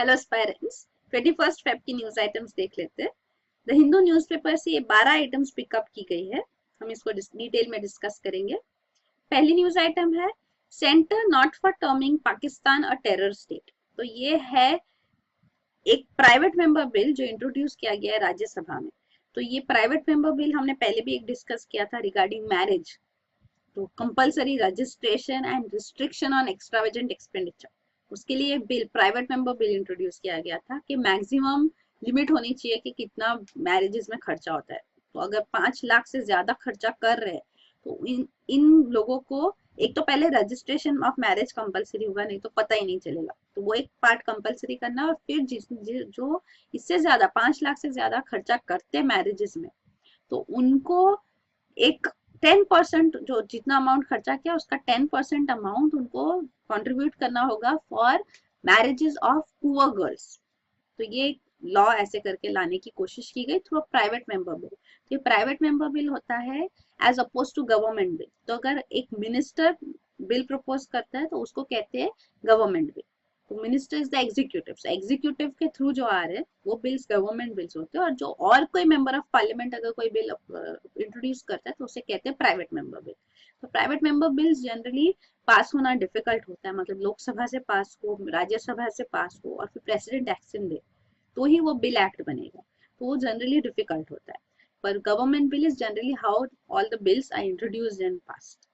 Hello aspirants, 21 Feb की news items देख लेते हैं। द हिंदू न्यूज़पेपर से ये 12 आइटम्स पिकअप की गई है। हम इसको डिटेल में डिस्कस करेंगे। पहली न्यूज आइटम है centre not for terming Pakistan a terror state. तो ये है एक प्राइवेट मेंबर बिल जो इंट्रोड्यूस किया गया है राज्यसभा में। तो ये प्राइवेट मेंबर बिल हमने पहले भी एक डिस्कस किया था रिगार्डिंग मैरिज। तो compulsory registration and restriction on extravagant expenditure, उसके लिए bill private member bill introduce किया गया था कि मैक्सिमम लिमिट होनी चाहिए कि कितना मैरिजेस में खर्चा होता है। तो अगर 5 लाख से ज्यादा खर्चा कर रहे हैं तो इन इन लोगों को एक तो पहले रजिस्ट्रेशन ऑफ मैरिज कंपलसरी होगा, नहीं तो पता ही नहीं चलेगा। तो वो एक पार्ट कंपलसरी करना, और फिर जो इससे ज्यादा 5 लाख से ज्यादा खर्चा करते मैरिजेस में, तो उनको एक 10% जो जितना अमाउंट खर्चा किया उसका 10% अमाउंट उनको कंट्रीब्यूट करना होगा for marriages of poor girls. तो ये लॉ ऐसे करके लाने की कोशिश की गई थ्रू प्राइवेट मेंबर बिल। तो ये प्राइवेट मेंबर बिल होता है as oppose to government bill. तो अगर एक मिनिस्टर बिल प्रपोज करता है तो उसको कहते हैं गवर्नमेंट बिल। तो minister is the executive, executive के थ्रू जो आ रहे हैं वो बिल्स गवर्नमेंट बिल्स होते हैं। और जो और कोई मेंबर ऑफ पार्लियामेंट अगर कोई बिल इंट्रोड्यूस करता है तो उसे कहते हैं प्राइवेट मेंबर बिल। तो प्राइवेट मेंबर बिल्स जनरली पास होना डिफिकल्ट होता है, मतलब लोकसभा से पास हो, राज्यसभा से पास हो और फिर प्रेसिडेंट एक्शन दे तो ही वो बिल एक्ट बनेगा। तो वो जनरली डिफिकल्ट होता है। पर government bill is generally how all the bills are introduced and passed.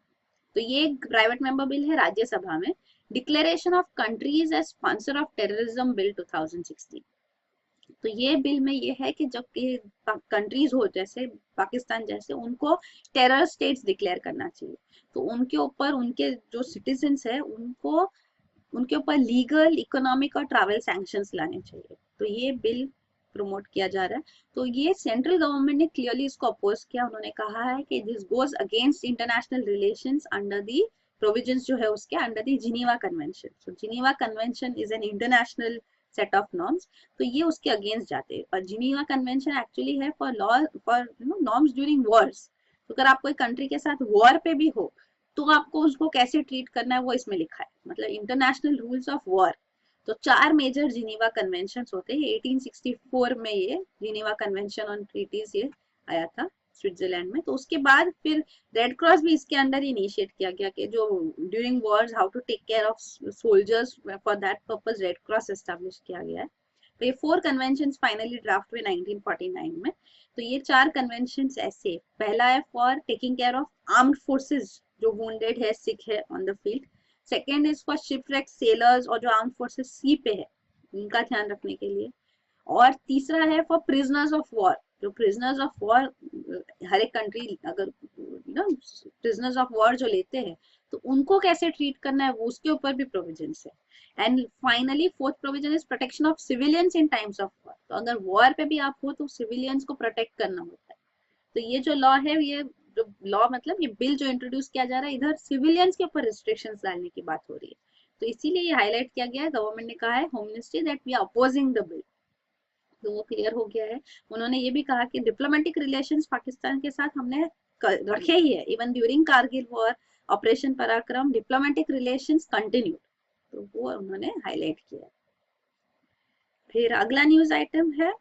तो ये एक प्राइवेट मेंबर बिल है राज्यसभा में। Declaration of countries as sponsor of terrorism bill 2016। तो ये बिल में ये है कि जब कंट्रीज हो जैसे पाकिस्तान जैसे, उनको टेरर स्टेट्स डिक्लेयर करना चाहिए। तो उनके ऊपर उनके जो सिटीजन्स है उनको उनके ऊपर लीगल, इकोनॉमिक और ट्रैवल सैंक्शंस लाने चाहिए। तो ये बिल प्रमोट किया जा रहा है। तो ये सेंट्रल गवर्नमेंट ने क्लियरली इसको अपोज किया। उन्होंने कहा है कि this goes against international relations under the provisions जो है उसके under the Geneva convention. So Geneva convention is an international set of norms. तो ये उसके अगेंस्ट जाते हैं। और जिनीवा कन्वेंशन एक्चुअली है for law, for norms during Wars. तो अगर आप कोई कंट्री के साथ वॉर पे भी हो तो आपको उसको कैसे ट्रीट करना है वो इसमें लिखा है, मतलब इंटरनेशनल रूल्स ऑफ वॉर। तो 4 मेजर जिनीवा कन्वेंशन होते हैं। 1864 में ये जिनीवा कन्वेंशन ऑन ट्रीटीज ये आया था स्विट्जरलैंड में। तो उसके बाद फिर रेड क्रॉस भी इसके अंडर इनिशिएट किया गया कि जो during wars how to take care of soldiers, for that purpose Red Cross establish किया गया है। तो ये 4 कन्वेंशन फाइनली ड्राफ्ट हुए 1949 में। तो ये 4 कन्वेंशन ऐसे, पहला है for taking care of armed forces जो वुंडेड है, सिक है on the field. Second is for shipwreck sellers और जो आर्म फोर्सेस सी पे है उनका ध्यान रखने के लिए। और तीसरा है फॉर प्रिजनर्स ऑफ वॉर। जो प्रिजनर्स ऑफ वॉर हर एक कंट्री अगर प्रिजनर्स ऑफ वॉर जो लेते हैं तो उनको कैसे ट्रीट करना है वो उसके ऊपर भी प्रोविजंस है। And finally fourth provision is protection of civilians in times of war. तो अगर वॉर पे भी आप हो तो सिविलियंस को प्रोटेक्ट करना होता है। तो ये जो लॉ है, ये जो लॉ मतलब ये बिल जो इंट्रोड्यूस किया जा रहा है, इधर सिविलियंस के ऊपर रिस्ट्रिक्शंस डालने की बात हो रही है। तो इसीलिए ये हाईलाइट किया गया है। गवर्नमेंट ने कहा है, home ministry, that we are opposing the bill. तो वो क्लियर हो गया है। उन्होंने ये भी कहा कि डिप्लोमेटिक रिलेशंस पाकिस्तान के साथ हमने रखे ही है। Even during Kargil war, operation पराक्रम, डिप्लोमेटिक रिलेशंस कंटिन्यूड। तो वो उन्होंने हाईलाइट किया। फिर अगला न्यूज आइटम है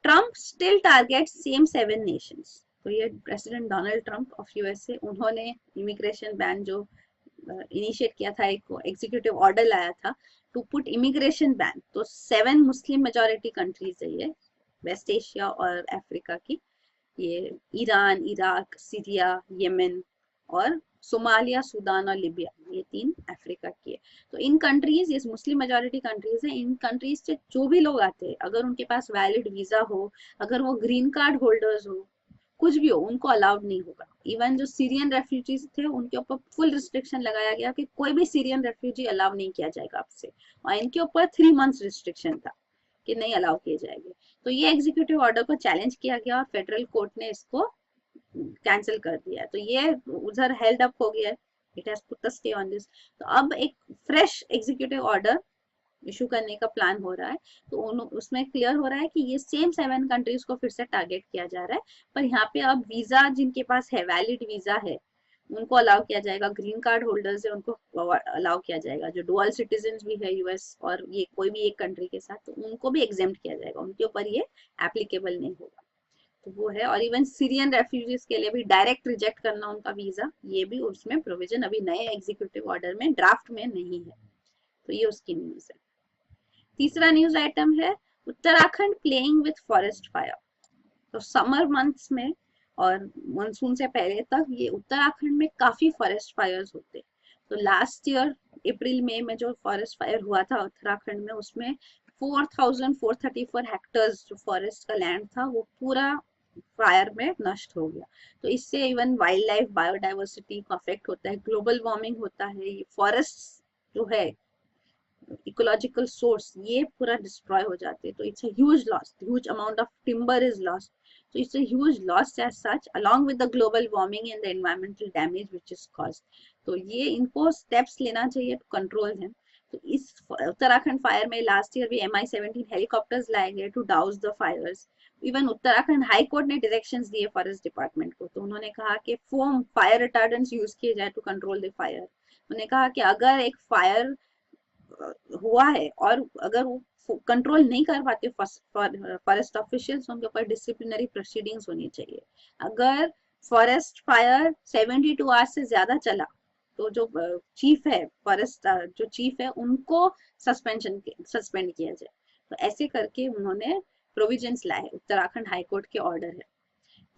Trump still target same 7 Nations. तो ये president Donald Trump of USA, उन्होंने इमिग्रेशन बैन जो इनिशिएट किया था, एक एग्जीक्यूटिव ऑर्डर लाया था टू पुट इमिग्रेशन बैन। तो 7 मुस्लिम मेजोरिटी कंट्रीज है ये, वेस्ट एशिया और अफ्रीका की। ये ईरान, इराक, सीरिया, यमन और सोमालिया, सूडान और लिबिया, ये 3 अफ्रीका की है। तो इन कंट्रीज, ये मुस्लिम मेजोरिटी कंट्रीज है, इन कंट्रीज से जो भी लोग आते हैं अगर उनके पास वैलिड वीजा हो, अगर वो ग्रीन कार्ड होल्डर्स हो, कुछ भी हो, उनको अलाउड नहीं होगा। इवन जो सीरियन रेफ्यूजीज थे उनके ऊपर फुल रिस्ट्रिक्शन लगाया गया कि कोई भी सीरियन रेफ्यूजी अलाउ नहीं किया जाएगा आपसे। और इनके ऊपर 3 मंथ्स रिस्ट्रिक्शन था कि नहीं अलाउ किए जाएंगे। तो ये एग्जीक्यूटिव ऑर्डर को चैलेंज किया गया और फेडरल कोर्ट ने इसको कैंसिल कर दिया। तो ये उधर हेल्ड अप हो गया, it has put the stay on this. तो अब एक फ्रेश एग्जीक्यूटिव ऑर्डर इशू करने का प्लान हो रहा है। तो उसमें क्लियर हो रहा है कि ये सेम 7 कंट्रीज को फिर से टारगेट किया जा रहा है। पर यहाँ पे अब वीजा जिनके पास है, वैलिड वीजा है, उनको अलाउ किया जाएगा। ग्रीन कार्ड होल्डर्स है उनको अलाउ किया जाएगा। जो डुअल सिटीजन भी है यूएस और ये कोई भी एक कंट्री के साथ, तो उनको भी एग्जेम्प्ट किया जाएगा, उनके ऊपर ये एप्लीकेबल नहीं होगा। तो वो है। और इवन सीरियन रेफ्यूजीज के लिए भी डायरेक्ट रिजेक्ट करना उनका वीजा, ये भी उसमें प्रोविजन अभी नए एग्जीक्यूटिव ऑर्डर में ड्राफ्ट में नहीं है। तो ये उसकी न्यूज है। तीसरा न्यूज आइटम है Uttarakhand playing with forest fire. तो समर मंथ्स में और मानसून से पहले तक ये उत्तराखंड में काफी फॉरेस्ट फायर्स होते हैं। तो लास्ट ईयर अप्रैल मई में जो फॉरेस्ट फायर हुआ था उत्तराखंड में, उसमें 4434 हेक्टर्स जो फॉरेस्ट का लैंड था वो पूरा फायर में नष्ट हो गया। तो इससे इवन वाइल्ड लाइफ बायोडाइवर्सिटी को अफेक्ट होता है, ग्लोबल वार्मिंग होता है, ये फॉरेस्ट जो है इकोलॉजिकल सोर्स ये पूरा डिस्ट्रॉय हो जाते हैं। तो it's a huge loss, huge amount of timber is lost. So it's a huge loss as such, along with the global warming and the environmental damage which is caused. तो ये इनको steps लेना चाहिए to control them. तो इस Uttarakhand fire में last year भी MI-17 helicopters लाए गए to douse the fires. Even Uttarakhand high court ने डायरेक्शंस दिए फॉरेस्ट डिपार्टमेंट को। तो उन्होंने कहा कि फोम फायर रिटार्डेंट्स यूज किए जाए टू कंट्रोल द फायर। उन्होंने कहा कि अगर एक फायर हुआ है और अगर वो कंट्रोल नहीं कर पाते फॉरेस्ट ऑफिशियल्स, उनके ऊपर डिसिप्लिनरी प्रोसीडिंग्स होनी चाहिए। अगर फॉरेस्ट फायर 72 आवर्स से ज्यादा चला तो जो चीफ है फॉरेस्ट, जो चीफ है उनको सस्पेंड किया जाए। तो ऐसे करके उन्होंने प्रोविजंस लाए, उत्तराखंड हाईकोर्ट के ऑर्डर है।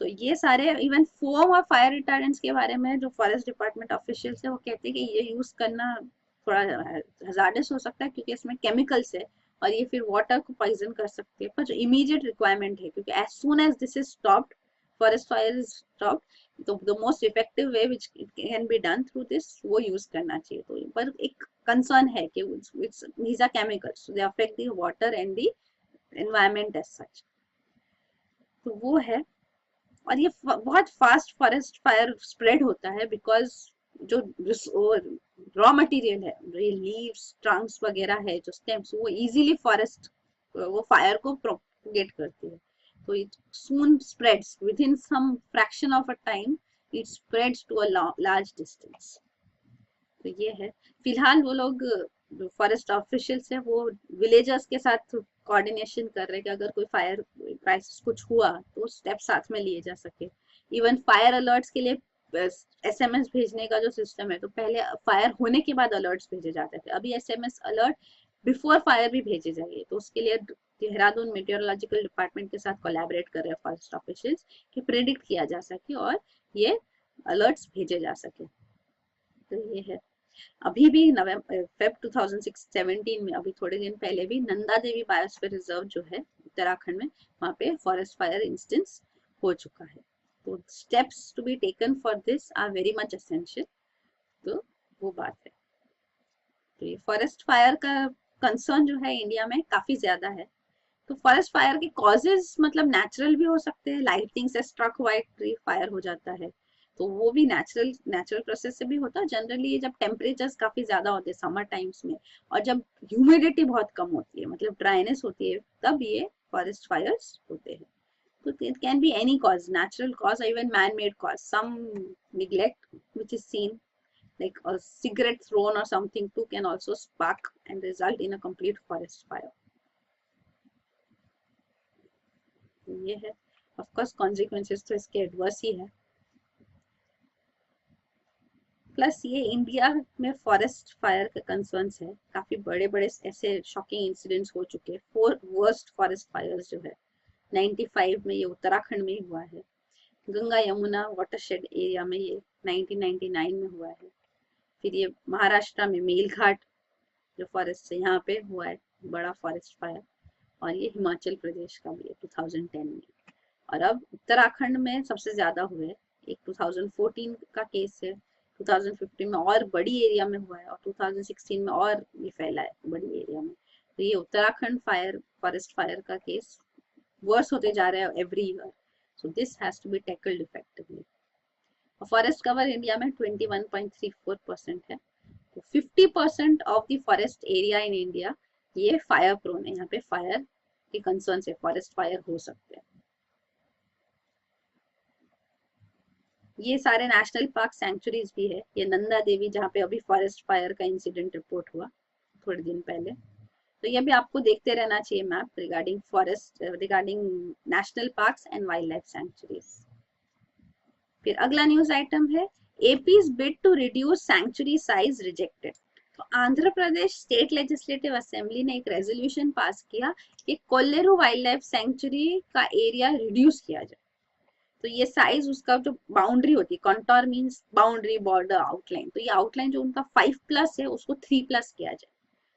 तो ये सारे इवन फोम और फायर रिटार्डेंट्स के बारे में जो फॉरेस्ट डिपार्टमेंट ऑफिशियल्स है वो कहते हैं कि ये यूज करना थोड़ा हजार्डस हो सकता है क्योंकि इसमें केमिकल्स है और ये फिर वाटर को पॉइजन कर सकते हैं। पर जो इमीडिएट रिक्वायरमेंट है, क्योंकि as soon as this is stopped, forest fire is stopped, तो the most effective way which can be done through this वो यूज करना चाहिए। तो पर एक कंसर्न है कि these are chemicals, so they affect the water and the environment as such। तो वो है। और ये बहुत फास्ट फॉरेस्ट फायर स्प्रेड होता है बिकॉज जो रॉ मटेरियल है, लीव्स ट्रंक्स वगैरह है, जो स्टेम्स, वो इजीली फॉरेस्ट वो फायर को प्रोपेगेट करती है। तो it soon spreads within some fraction of a time, it spreads to a large distance. तो ये है। फिलहाल वो लोग जो फॉरेस्ट ऑफिशियल्स है वो विलेजर्स के साथ कोऑर्डिनेशन कर रहे हैं कि अगर कोई फायर क्राइसिस कुछ हुआ तो स्टेप साथ में लिए जा सके। इवन फायर अलर्ट्स के लिए SMS भेजने का जो सिस्टम है, तो पहले फायर होने के बाद अलर्ट्स भेजे जाते थे, अभी SMS अलर्ट बिफोर फायर भी भेजे जाएंगे। तो उसके लिए देहरादून मेटेरोलॉजिकल डिपार्टमेंट के साथ कोलैबोरेट कर रहे हैं फॉरेस्ट ऑफिशियल्स कि प्रेडिक्ट किया जा सके और ये अलर्ट्स भेजे जा सके। तो ये है। अभी भी फेब 2017 में, अभी थोड़े दिन पहले भी नंदा देवी बायोस्फीयर रिजर्व जो है उत्तराखंड में, वहाँ पे फॉरेस्ट फायर इंस्टेंस हो चुका है। तो steps to be taken for this are very much essential. तो वो बात है। तो ये फॉरेस्ट फायर का कंसर्न जो है इंडिया में काफी ज्यादा है। तो फॉरेस्ट फायर के कॉजेज मतलब नेचुरल भी हो सकते हैं, लाइटिंग से स्ट्रक व्हाइट ट्री फायर हो जाता है, तो वो भी नेचुरल प्रोसेस से भी होता है। जनरली जब टेम्परेचर्स काफी ज्यादा होते हैं समर टाइम्स में और जब ह्यूमिडिटी बहुत कम होती है, मतलब ड्राइनेस होती है, तब ये फॉरेस्ट फायर्स होते हैं। तो it can be any cause, natural cause, even man made cause, some neglect which is seen, like a cigarette thrown or something too can also spark and result in a complete forest fire। ये है। Of course consequences तो इसके adverse ही है। Plus ये India में forest fire के concerns है, काफी बड़े बड़े ऐसे शॉकिंग इंसिडेंट्स हो चुके हैं। 4 वर्स्ट फॉरेस्ट फायर्स जो है 95 में ये उत्तराखंड में ही हुआ है। गंगा यमुना वाटरशेड एरिया में ये 1999 में हुआ है। फिर ये महाराष्ट्र में मेलघाट जो फॉरेस्ट है यहाँ पे हुआ है बड़ा फॉरेस्ट फायर। और ये हिमाचल प्रदेश का भी है 2010 में। और अब उत्तराखंड में सबसे ज्यादा हुए। एक 2014 का केस है, 2015 में और बड़ी एरिया में हुआ है और 2016 में और ये फैला है बड़ी एरिया में। तो ये उत्तराखंड फायर फॉरेस्ट फायर का केस वर्स होते जा रहा है every year. So this has to be tackled effectively. Forest cover India में 21.34% है। तो 50% of the forest area in India ये फायर प्रोन है। यहाँ पे फायर के कंसर्न से फॉरेस्ट फायर हो सकते हैं। ये सारे नेशनल पार्क सेंचुरीज भी है। ये नंदा देवी जहाँ पे अभी फॉरेस्ट फायर का इंसिडेंट रिपोर्ट हुआ थोड़े दिन पहले, तो ये भी आपको देखते रहना चाहिए map regarding forest, regarding national parks and wildlife sanctuaries. फिर अगला न्यूज आइटम है AP's bid to reduce sanctuary size rejected. तो Andhra Pradesh state legislative assembly ने एक रेजोल्यूशन पास किया कि कोल्लेरू वाइल्ड लाइफ सेंचुरी का एरिया रिड्यूस किया जाए। तो ये साइज उसका जो बाउंड्री होती है, contour means boundary, border, outline, तो ये आउटलाइन जो उनका 5+ है उसको 3+ किया जाए।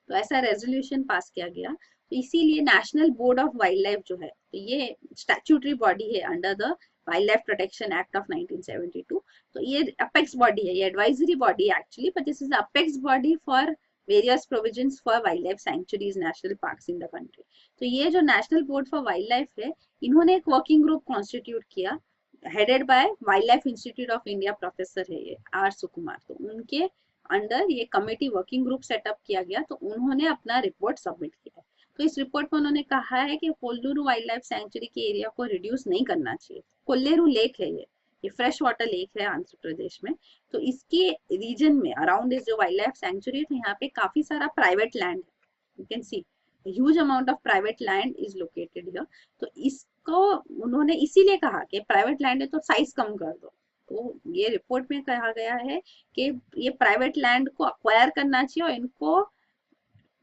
तो ऐसा रेजोल्यूशन पास किया गया। तो इसीलिए national board of wild life जो है, तो ये स्टैट्यूटरी बॉडी है under the wild life protection act of 1972। तो ये अपेक्स बॉडी है, ये एडवाइजरी बॉडी है actually, but this is apex body for various provisions for wild life sanctuaries, national parks in the country. तो ये जो national board for wild life है, इन्होंने एक वर्किंग ग्रुप कॉन्स्टिट्यूट किया, headed by wild life institute of India professor है ये are सुकुमार। तो उनके अंडर ये कमेटी वर्किंग ग्रुप सेटअप किया गया। तो उन्होंने अपना रिपोर्ट सबमिट किया। तो इस रिपोर्ट में उन्होंने कहा है कि कोल्लूरू वाइल्ड लाइफ सेंचुरी के एरिया को रिड्यूस नहीं करना चाहिए। कोल्लेरू लेक है ये फ्रेश वाटर लेक है आंध्र प्रदेश में। तो इसके रीजन में अराउंड इस जो वाइल्ड लाइफ सेंचुरी है, तो यहाँ पे काफी सारा प्राइवेट लैंड है, you can see huge amount of private land is located here. तो इसको उन्होंने इसीलिए कहा कि प्राइवेट लैंड है तो साइज कम कर दो। तो ये रिपोर्ट में कहा गया है कि ये प्राइवेट लैंड को अक्वायर करना चाहिए और इनको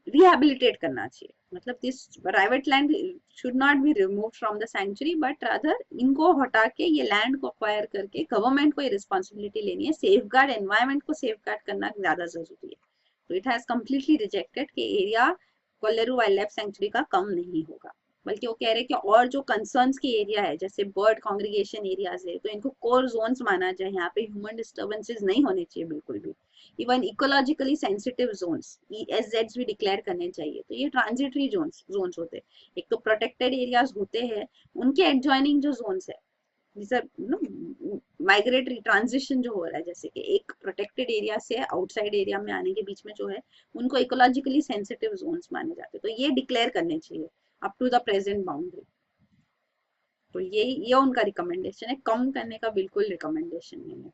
रिहेबिलिटेट करना चाहिए। मतलब this private land should not be remove from the sanctuary, but rather इनको हटा के ये लैंड को अक्वायर करके गवर्नमेंट को ये रिस्पॉन्सिबिलिटी लेनी है, सेफगार्ड एनवायरमेंट को सेफगार्ड करना ज्यादा जरूरी है। तो इट हैज कम्प्लीटली रिजेक्टेड कि एरिया कोल्लेरू वाइल्ड लाइफ सेंचुरी का कम नहीं होगा, बल्कि वो कह रहे हैं कि और जो कंसर्न्स की एरिया है जैसे बर्ड कॉन्ग्रीगेशन एरियाज है, तो इनको कोर जोन्स माना जाए। यहाँ पे ह्यूमन डिस्टर्बेंसेस नहीं होने चाहिए बिल्कुल भी। Even ecologically sensitive Jones ESZs भी डिक्लेयर करने चाहिए। तो ये ट्रांजिटरी जोन्स होते हैं। एक तो प्रोटेक्टेड एरियाज होते हैं, उनके एडजॉइनिंग जो जोन्स है, माइग्रेटरी ट्रांजिशन जो हो रहा है, जैसे कि एक प्रोटेक्टेड एरिया से आउटसाइड एरिया में आने के बीच में जो है, उनको इकोलॉजिकली सेंसिटिव जोन्स माने जाते हैं। तो ये डिक्लेयर करने चाहिए up to the present boundary. तो ये उनका रिकमेंडेशन है, कम करने का बिल्कुल रिकमेंडेशन नहीं है।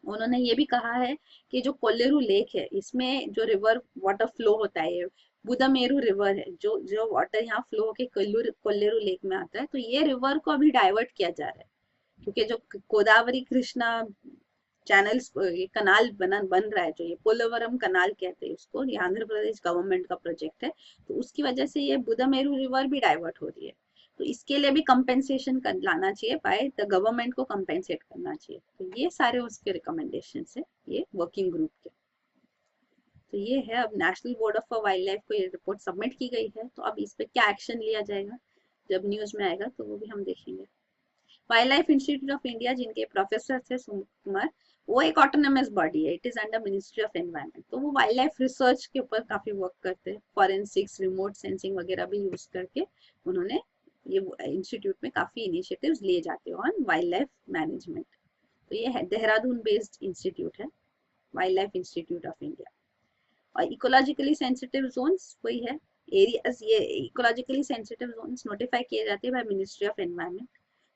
उन्होंने ये भी कहा है कि जो कोल्लेरू लेक है, इसमें जो रिवर वाटर फ्लो होता है, बुदामेरू रिवर है, जो जो वाटर यहाँ फ्लो होके कोल्लेरू लेक में आता है, तो ये रिवर को अभी डाइवर्ट किया जा रहा है। क्योंकि जो गोदावरी कृष्णा चैनल्स, ये कनाल बन रहा है, जो ये पोलवरम कनाल कहते हैं उसको, ये आंध्र प्रदेश गवर्नमेंट का प्रोजेक्ट है। तो उसकी वजह से ये बुदामेरू रिवर भी डाइवर्ट हो रही है। तो इसके लिए भी कंपेंसेशन लाना चाहिए, बाय द गवर्नमेंट को कंपेंसेट करना चाहिए। तो ये सारे उसके रिकमेंडेशन है ये वर्किंग ग्रुप के। तो ये है, अब national board of wild life को ये रिपोर्ट सबमिट की गई है। तो अब इस पे क्या एक्शन लिया जाएगा जब न्यूज में आएगा तो वो भी हम देखेंगे। Wild life institute of India, जिनके प्रोफेसर थे सुमित कुमार, वो एक ऑटोनमस बॉडी है, it is under ministry of environment. तो वो वाइल्ड लाइफ रिसर्च के ऊपर काफी वर्क करते हैं, फॉरेंसिक्स, रिमोट सेंसिंग वगैरह भी यूज करके उन्होंने ये इंस्टीट्यूट में काफी इनिशिएटिव्स लिए जाते हैं ऑन वाइल्ड लाइफ मैनेजमेंट। तो ये है देहरादून बेस्ड इंस्टीट्यूट है, wild life institute of India. और इकोलॉजिकली सेंसिटिव जोन्स वही है एरियाज, ये इकोलॉजिकली सेंसिटिव जोन्स नोटिफाई किए जाते हैं बाय मिनिस्ट्री ऑफ एनवायरनमेंट।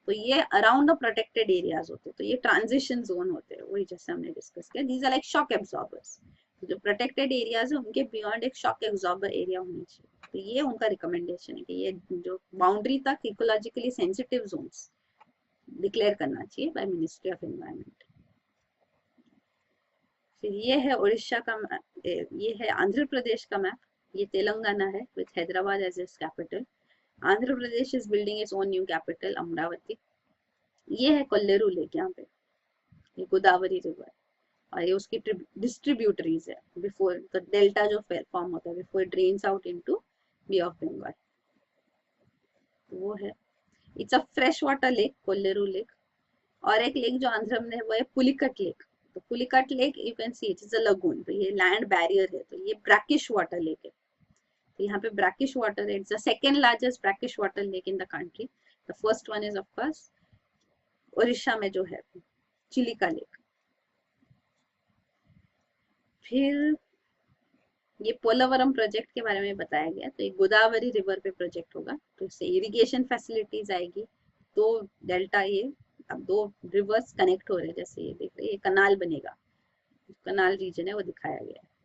तो ये अराउंड द प्रोटेक्टेड एरियाज होते हैं। तो ये ट्रांजिशन जोन होते हैं, वही जैसे हमने डिस्कस किया, these are like shock absorbers. जो प्रोटेक्टेड एरियाज है उनके बियॉन्ड एक शॉक एब्जॉर्बर एरिया होनी चाहिए। तो ये उनका रिकमेंडेशन है कि ये जो बाउंड्री तक इकोलॉजिकली सेंसिटिव जोन्स डिक्लेयर करना चाहिए बाय मिनिस्ट्री ऑफ एनवायरनमेंट। फिर ये है उड़ीसा का मैप, ये है आंध्र प्रदेश का मैप, ये तेलंगाना है with Hyderabad as its capital. Andhra Pradesh is building its own new capital Amaravati. ये है कोल्लेरू लेक, यहाँ पे ये गोदावरी रिवर, और ये उसकी डिस्ट्रीब्यूटरीज है बिफोर द डेल्टा जो फॉर्म होता है before it drains out into bay of Bengal. वो है, it's a fresh water lake Kolleru lake. और एक लेक जो आंध्र में है वो है पुलिकट लेक। तो Pulicat lake you can see it is a lagoon. तो ये लैंड बैरियर है, तो ये ब्रैकिश वाटर लेक है। तो यहाँ पे ब्रैकिश वाटर है, it's the second largest brackish water lake in the country. The first one is of course Orissa में जो है चिलिका लेक। फिर ये पोलावरम प्रोजेक्ट के बारे में बताया गया। तो एक गोदावरी रिवर पे प्रोजेक्ट होगा, तो इससे इरिगेशन फैसिलिटीज आएगी, तो डेल्टा ये अब 2 रिवर्स कनेक्ट हो रहे हैं, जैसे ये देख रहे हैं, ये कनाल बनेगा, कनाल रीजन है वो दिखाया गया है।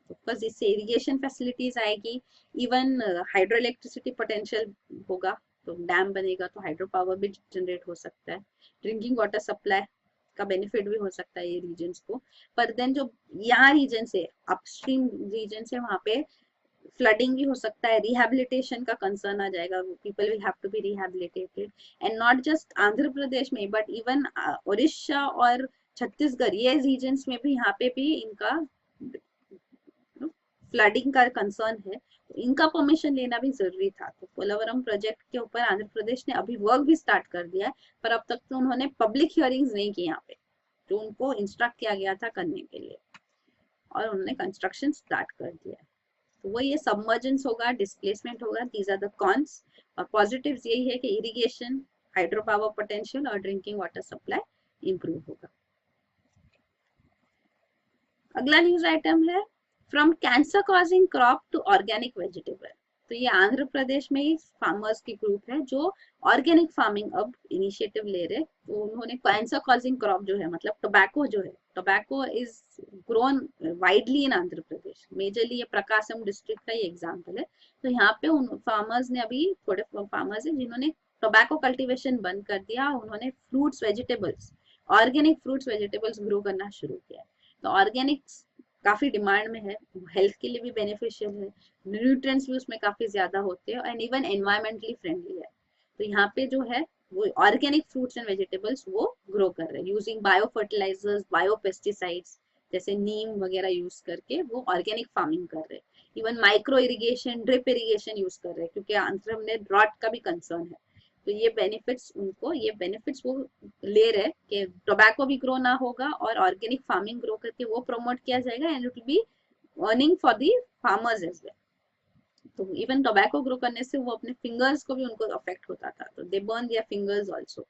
तो बस इससे इरिगेशन फैसिलिटीज आएगी, इवन हाइड्रो इलेक्ट्रिसिटी पोटेंशियल होगा, तो डैम बनेगा तो हाइड्रो पावर भी जनरेट हो सकता है, ड्रिंकिंग वाटर सप्लाई का बेनिफिट भी हो सकता है ये रीजन्स को। पर देन जो यहाँ रीजन से अपस्ट्रीम रीजन से वहाँ पे फ्लडिंग भी हो सकता है, रिहैबिलिटेशन का कंसर्न आ जाएगा, people will have to be rehabilitated, and not just Andhra Pradesh में बट इवन उड़ीसा और छत्तीसगढ़, ये रीजन्स में भी यहाँ पे भी इनका फ्लडिंग का कंसर्न है, तो इनका परमिशन लेना भी जरूरी था। तो पोलावरम प्रोजेक्ट के ऊपर आंध्र प्रदेश ने अभी वर्क भी स्टार्ट कर दिया है, पर अब तक तो उन्होंने पब्लिक हियरिंग्स नहीं की यहाँ पे, जो उनको इंस्ट्रक्ट किया गया था करने के लिए, और उन्होंने कंस्ट्रक्शन स्टार्ट कर दिया है। तो वो ये सबमर्जेंस होगा, डिस्प्लेसमेंट होगा, दीज आर द कॉन्स। और पॉजिटिव्स यही है कि इरिगेशन, हाइड्रो पावर पोटेंशियल और ड्रिंकिंग वाटर सप्लाई इंप्रूव होगा। अगला न्यूज आइटम है from cancer causing crop to organic vegetable. तो ये आंध्र प्रदेश में ही फार्मर्स की ग्रुप है जो ऑर्गेनिक फार्मिंग अब इनिशिएटिव ले रहे। तो उन्होंने कैंसर कॉजिंग क्रॉप जो है, मतलब टोबैको जो है, tobacco is grown widely in Andhra Pradesh, majorly ये प्रकाशम डिस्ट्रिक्ट का ही एग्जाम्पल है। तो यहाँ पे उन फार्मर्स ने, अभी थोड़े फार्मर्स है जिन्होंने टोबैको कल्टीवेशन बंद कर दिया, उन्होंने fruits vegetables, organic fruits vegetables grow करना शुरू किया। तो ऑर्गेनिक काफी डिमांड में है, हेल्थ के लिए भी बेनिफिशियल है, न्यूट्रिएंट्स भी उसमें काफी ज्यादा होते हैं, एंड इवन एनवायरमेंटली फ्रेंडली है। तो यहाँ पे जो है वो ऑर्गेनिक फ्रूट्स एंड वेजिटेबल्स वो ग्रो कर रहे हैं using bio fertilisers, bio pesticides, जैसे नीम वगैरह यूज करके वो ऑर्गेनिक फार्मिंग कर रहे हैं। Even micro irrigation, drip irrigation use कर रहे हैं, क्योंकि आंध्र में ड्रॉट का भी कंसर्न है। तो ये बेनिफिट्स वो ले रहे कि टोबैको भी ग्रो ना होगा और ऑर्गेनिक फार्मिंग ग्रो करके वो प्रमोट किया जाएगा, and it will be earning for the farmers as well. तो इवन टोबैको ग्रो करने से वो अपने फिंगर्स को भी उनको अफेक्ट होता था, तो दे बर्न देयर फिंगर्स आल्सो।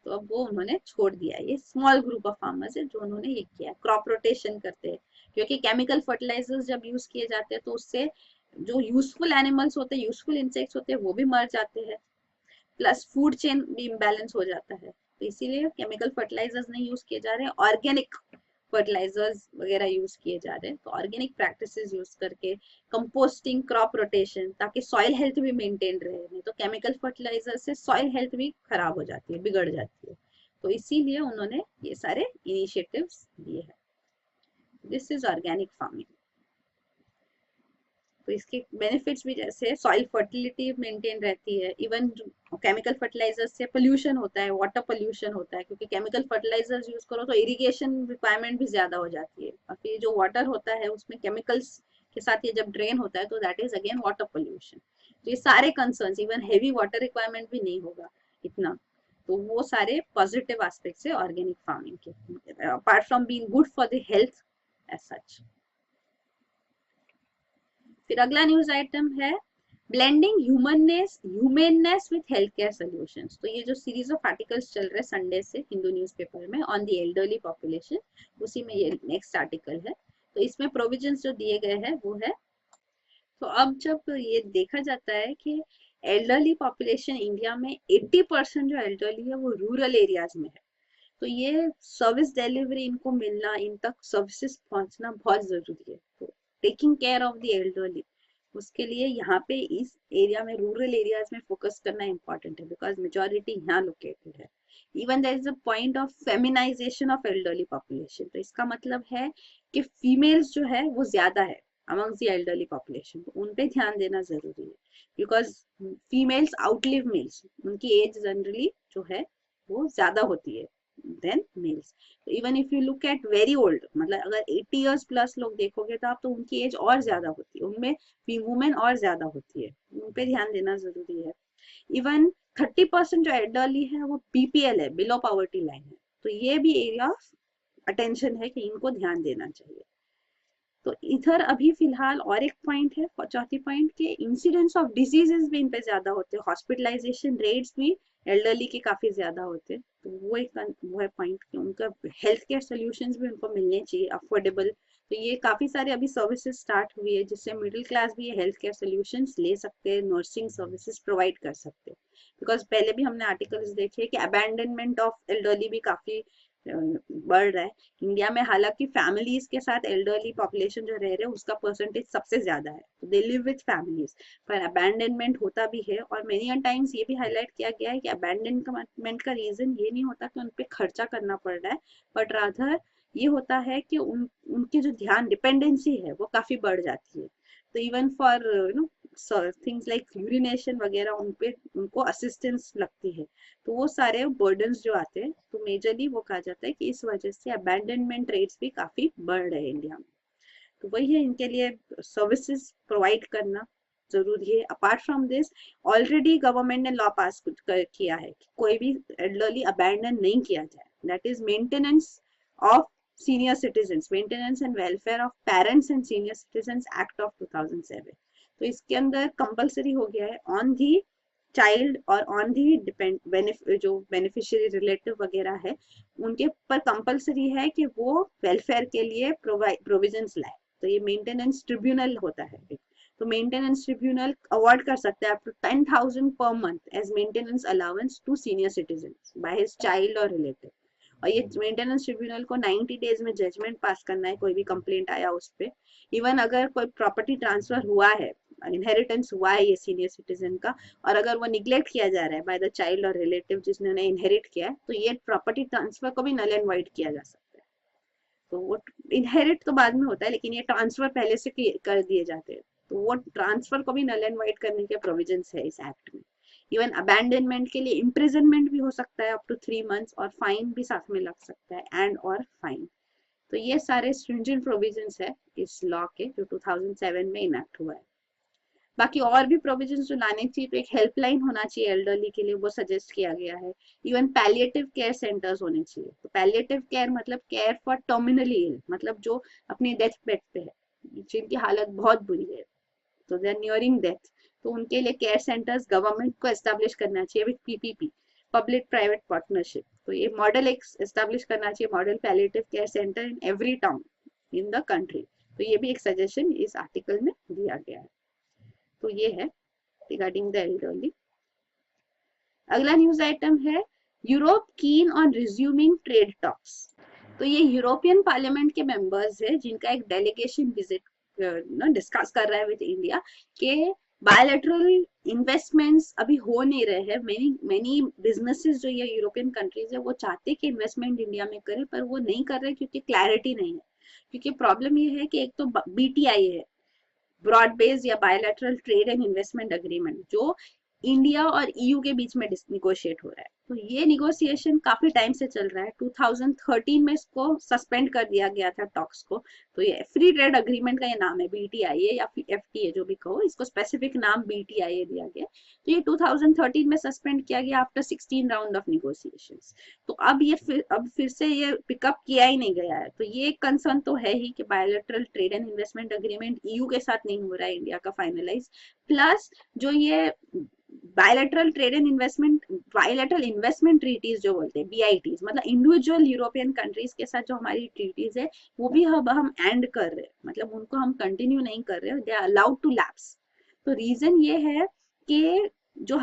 तो अब वो उन्होंने छोड़ दिया। ये स्मॉल ग्रुप ऑफ फार्मर्स है जो उन्होंने ये किया, क्रॉप रोटेशन करते हैं, क्योंकि केमिकल फर्टिलाइजर्स जब यूज किए जाते हैं तो उससे जो यूजफुल एनिमल्स होते हैं, यूजफुल इंसेक्ट्स होते हैं, वो भी मर जाते हैं, प्लस फूड चेन भी इम्बैलेंस हो जाता है। तो इसीलिए केमिकल फर्टिलाइजर्स नहीं यूज किए जा रहे हैं, ऑर्गेनिक फर्टिलाइजर्स वगैरह यूज किए जा रहे हैं। तो ऑर्गेनिक प्रैक्टिसेस यूज करके कंपोस्टिंग, क्रॉप रोटेशन, ताकि सॉइल हेल्थ भी मेंटेन रहे, नहीं तो केमिकल फर्टिलाइजर से सॉइल हेल्थ भी खराब हो जाती है, बिगड़ जाती है। तो इसीलिए उन्होंने ये सारे इनिशिएटिव्स लिए हैं। This is organic farming. तो इसके बेनिफिट्स भी जैसे सॉइल फर्टिलिटी मेंटेन रहती है, इवन केमिकल फर्टिलाइजर से पोल्यूशन होता है, वाटर पोल्यूशन होता है, क्योंकि केमिकल फर्टिलाइजर्स यूज करो तो इरिगेशन रिक्वायरमेंट भी ज्यादा हो जाती है, और फिर जो वाटर होता है उसमें केमिकल्स के साथ ये जब ड्रेन होता है तो that is again water pollution. तो ये सारे concerns, even heavy water requirement भी नहीं होगा इतना। तो वो सारे पॉजिटिव एस्पेक्ट्स है ऑर्गेनिक फार्मिंग के, apart from being good for the health as such. फिर अगला न्यूज आइटम है blending humanness with health care solutions. तो ये जो सीरीज ऑफ आर्टिकल्स चल रहे हैं संडे से हिंदू न्यूज़पेपर में ऑन द एल्डरली पॉपुलेशन, उसी में ये नेक्स्ट आर्टिकल है। तो इसमें प्रोविजंस जो दिए गए हैं वो है, तो अब जब ये देखा जाता है कि एल्डरली पॉपुलेशन इंडिया में 80% जो एल्डरली है वो रूरल एरियाज में है, तो ये सर्विस डिलीवरी इनको मिलना, इन तक सर्विसेज पहुंचना बहुत जरूरी है। तो taking care of the elderly, उसके लिए यहाँ पे इस एरिया में, रूरल एरियाज में फोकस करना इम्पोर्टेंट है, बिकॉज मेजोरिटी यहाँ लोकेटेड है। Even there is a point of feminisation of elderly population. तो इसका मतलब है कि फीमेल्स जो है वो ज्यादा है अमंग्स द एल्डरली पॉपुलेशन, तो उन पे ध्यान देना जरूरी है, बिकॉज फीमेल्स आउटलिव मेल्स, उनकी एज जनरली जो है वो ज्यादा होती है देन मेल्स। तो even if you look at very old, मतलब अगर 80 इयर्स प्लस लोग देखोगे तो आप, तो उनकी एज और ज्यादा होती है, उनमें वुमेन और ज्यादा होती है, उन पे ध्यान देना जरूरी है। इवन 30% जो एल्डरली है वो बीपीएल है, बिलो पॉवर्टी लाइन है, तो ये भी एरिया ऑफ अटेंशन है कि इनको ध्यान देना चाहिए। तो इधर अभी फिलहाल और एक पॉइंट है, चौथी पॉइंट के इंसिडेंस ऑफ डिजीजेस भी इन पे ज्यादा होते हैं, हॉस्पिटलाइजेशन रेट्स भी एल्डरली के काफी ज्यादा होते हैं। तो वो है पॉइंट कि उनका हेल्थ केयर सोल्यूशंस भी उनको मिलने चाहिए अफोर्डेबल, तो ये काफी सारे अभी सर्विसेज स्टार्ट हुई है जिससे मिडिल क्लास भी ये हेल्थ केयर सोल्यूशंस ले सकते हैं, नर्सिंग सर्विसेज प्रोवाइड कर सकते हैं। बिकॉज पहले भी हमने आर्टिकल्स देखे कि अबैंडनमेंट ऑफ एल्डरली भी काफी बढ़ रहा है इंडिया में। हालांकि फैमिलीज के साथ एल्डरली पॉपुलेशन जो रह रहे हैं उसका परसेंटेज सबसे ज्यादा है, तो दे लिव विथ फैमिलीज, पर अबैंडनमेंट होता भी है। और मेनी टाइम्स ये भी हाईलाइट किया गया है कि अबैंडनमेंट का रीजन ये नहीं होता कि उन पे खर्चा करना पड़ रहा है, बट राधर ये होता है कि उनकी जो ध्यान डिपेंडेंसी है वो काफी बढ़ जाती है। तो even for things like urination वगैरह उनको असिस्टेंस लगती है। तो वो सारे बर्डन्स जो आते हैं, तो मेजरली वो कहा जाता है कि इस वजह से अबैंडनमेंट रेट्स भी काफी बढ़ रहे हैं इंडिया में। तो वही है, इनके लिए सर्विसेज प्रोवाइड करना जरूरी है। Apart from this, already government ने लॉ पास किया है कि कोई भी एल्डरली अबैंडन नहीं किया जाए, that is maintenance of senior citizens, maintenance and welfare of parents and senior citizens act of 2007। तो इसके अंदर कंपलसरी हो गया है ऑन दी चाइल्ड और ऑन दी जो बेनिफिशियरी रिलेटिव वगैरह है उनके पर कंपलसरी है कि वो वेलफेयर के लिए प्रोविजंस लाए। तो ये मेंटेनेंस ट्रिब्यूनल होता है। तो मेंटेनेंस ट्रिब्यूनल अवार्ड कर सकता है up to 10,000 per month as maintenance allowance to senior citizens by his child और रिलेटिव। और ये मेंटेनेंस ट्रिब्यूनल को 90 डेज में जजमेंट पास करना है, कोई भी कंप्लेंट आया उस पर। इवन अगर कोई प्रॉपर्टी ट्रांसफर हुआ है, इनहेरिटेंस हुआ है ये सीनियर सिटीजन का, और अगर वो निग्लेक्ट किया जा रहा है बाय द चाइल्ड और रिलेटिव जिसने इनहेरिट किया है, तो ये प्रॉपर्टी ट्रांसफर को भी नल एंड वाइड किया जा सकता है। तो वो इनहेरिट तो बाद में होता है, लेकिन ये ट्रांसफर पहले से कर दिए जाते हैं, तो वो ट्रांसफर को भी नल एंड वाइड करने के प्रोविजंस है इस एक्ट में। इवन अबैंडनमेंट के लिए इम्प्रिजनमेंट भी हो सकता है अप टू 3 मंथ्स, और फाइन भी साथ में लग सकता है, एंड और फाइन। तो ये सारे स्ट्रिंजेंट प्रोविजंस है इस लॉ के जो 2007 में इनैक्ट हुआ है। बाकी और भी प्रोविजंस जो लाने चाहिए, तो एक हेल्पलाइन होना चाहिए एल्डरली के लिए, वो सजेस्ट किया गया है। इवन पैलिएटिव केयर सेंटर्स होने चाहिए। तो पैलिएटिव केयर मतलब केयर फॉर टर्मिनली इल, मतलब जो अपनी डेथ बेड पे है, जिनकी हालत बहुत बुरी है, तो दे आर नियरिंग डेथ, तो उनके लिए केयर सेंटर्स गवर्नमेंट को एस्टेब्लिश करना चाहिए with PPP, public private partnership. तो ये मॉडल एक एस्टेब्लिश करना चाहिए, model palliative care centre in every town in the country. तो ये भी एक सजेशन इस आर्टिकल में दिया गया है। तो ये है रिगार्डिंग द एल्डरली। अगला न्यूज आइटम है Europe keen on resuming trade talks. तो ये यूरोपियन पार्लियामेंट के मेंबर्स है जिनका एक डेलीगेशन विजिट डिस्कस कर रहा है विद इंडिया के बायलैटरल इन्वेस्टमेंट्स अभी हो नहीं रहे हैं। मेनी बिजनेसेस जो ये यूरोपियन कंट्रीज है वो चाहते हैं कि इन्वेस्टमेंट इंडिया में करें, पर वो नहीं कर रहे क्योंकि क्लैरिटी नहीं है। क्योंकि प्रॉब्लम ये है कि एक तो बीटीआई है, ब्रॉड बेस्ड या bilateral trade and investment agreement, जो इंडिया और ईयू के बीच में निगोशिएट हो रहा है। तो ये निगोशिएशन काफी टाइम से चल रहा है। 2013 में इसको सस्पेंड कर दिया गया था टॉक्स को। तो ये फ्री ट्रेड अग्रीमेंट का ये नाम है, बीटीआईए या फिर एफटीए जो भी कहो, इसको स्पेसिफिक नाम बीटीआईए दिया गया। तो ये 2013 में सस्पेंड किया गया आफ्टर 16 राउंड ऑफ निगोशिएशंस। तो अब फिर से ये पिकअप किया ही नहीं गया है। तो ये कंसर्न तो है ही कि bilateral trade and investment agreement EU के साथ नहीं हो रहा है इंडिया का फाइनलाइज, प्लस जो ये bilateral trade and investment, bilateral investment treaties जो बोलते हैं बीआईटीज, मतलब इंडिविजुअल यूरोपियन कंट्रीज के साथ जो हमारी ट्रीटीज है वो भी अब हम एंड कर रहे हैं, मतलब उनको हम कंटिन्यू नहीं कर रहे, they are allowed to lapse. तो रीजन ये है कि जो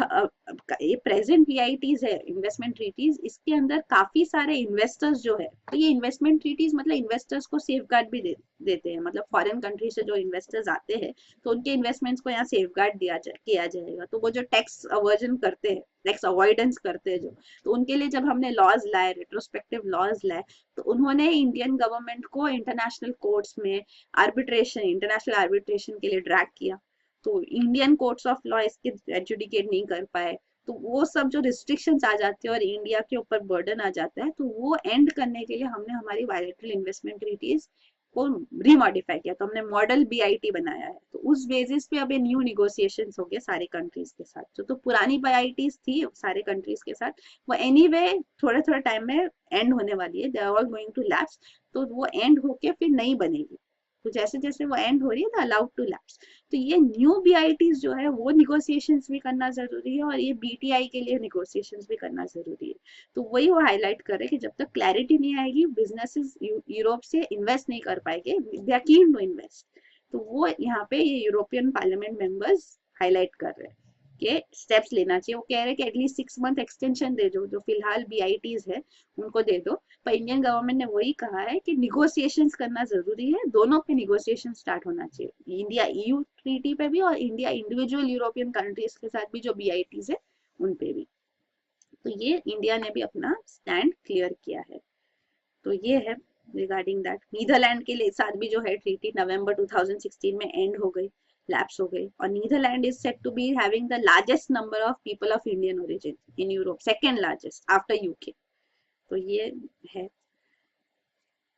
ये प्रेजेंट बीआईटीज है, इन्वेस्टमेंट ट्रीटीज, इसके अंदर काफी सारे इन्वेस्टर्स जो है, तो ये इन्वेस्टमेंट ट्रीटीज मतलब इन्वेस्टर्स को सेफ गार्ड भी देते हैं, मतलब फॉरेन कंट्री से जो इन्वेस्टर्स आते हैं तो उनके इन्वेस्टमेंट्स को यहाँ सेफ गार्ड किया जाएगा। तो वो जो टैक्स अवर्जन करते हैं, टैक्स अवॉइडेंस करते हैं जो, तो उनके लिए जब हमने लॉज लाए, रेट्रोस्पेक्टिव लॉज लाए, तो उन्होंने इंडियन गवर्नमेंट को इंटरनेशनल कोर्ट्स में इंटरनेशनल आर्बिट्रेशन के लिए ड्रैग किया। तो इंडियन कोर्ट्स ऑफ लॉ इसके एडजुडिकेट नहीं कर पाए, तो वो सब जो रिस्ट्रिक्शंस आ जाती है और इंडिया के ऊपर बर्डन आ जाता है, तो वो एंड करने के लिए हमने हमारी बायलैटरल इन्वेस्टमेंट ट्रीटीज को रीमॉडिफाई किया। तो हमने मॉडल बीआईटी बनाया है। तो उस बेसिस पे अब न्यू निगोशिएशंस हो गए सारे कंट्रीज के साथ। तो पुरानी बीआईटीज थी सारे कंट्रीज के साथ, वो एनीवे थोड़े थोड़े टाइम में एंड होने वाली है, they are all going to lapse. तो वो एंड होके फिर नई बनेगी। तो जैसे जैसे वो एंड हो रही है, अलाउड टू लैप्स। तो ये न्यू बीआईटीज जो है वो निगोशिएशंस भी करना जरूरी है और ये बीटीआई के लिए निगोशिएशंस भी करना जरूरी है। तो वही वो हाईलाइट कर रहे हैं कि जब तक क्लैरिटी नहीं आएगी बिजनेसेस यूरोप से इन्वेस्ट नहीं कर पाएंगे, they are keen to invest. तो वो यहाँ पे ये यूरोपियन पार्लियामेंट मेंबर्स हाईलाइट कर रहे हैं कि स्टेप्स लेना चाहिए। वो कह रहे हैं कि एटलीस्ट 6 मंथ एक्सटेंशन दे दो, जो फिलहाल बीआईटीज है उनको दे दो। पर इंडियन गवर्नमेंट ने वही कहा है कि निगोशिएशंस करना जरूरी है, दोनों पे निगोशिएशन स्टार्ट होना चाहिए, इंडिया ईयू ट्रीटी पे भी और इंडिया इंडिविजुअल यूरोपियन कंट्रीज के साथ भी जो बीआईटीज है उन पे भी। तो ये इंडिया ने भी अपना स्टैंड क्लियर किया है। तो ये है रिगार्डिंग दैट। नीदरलैंड के साथ भी जो है ट्रीटी नवंबर 2016 में एंड हो गई, लैप्स हो गई। और Netherland is set to be having the largest number of people of Indian origin in Europe, second largest after UK. तो ये है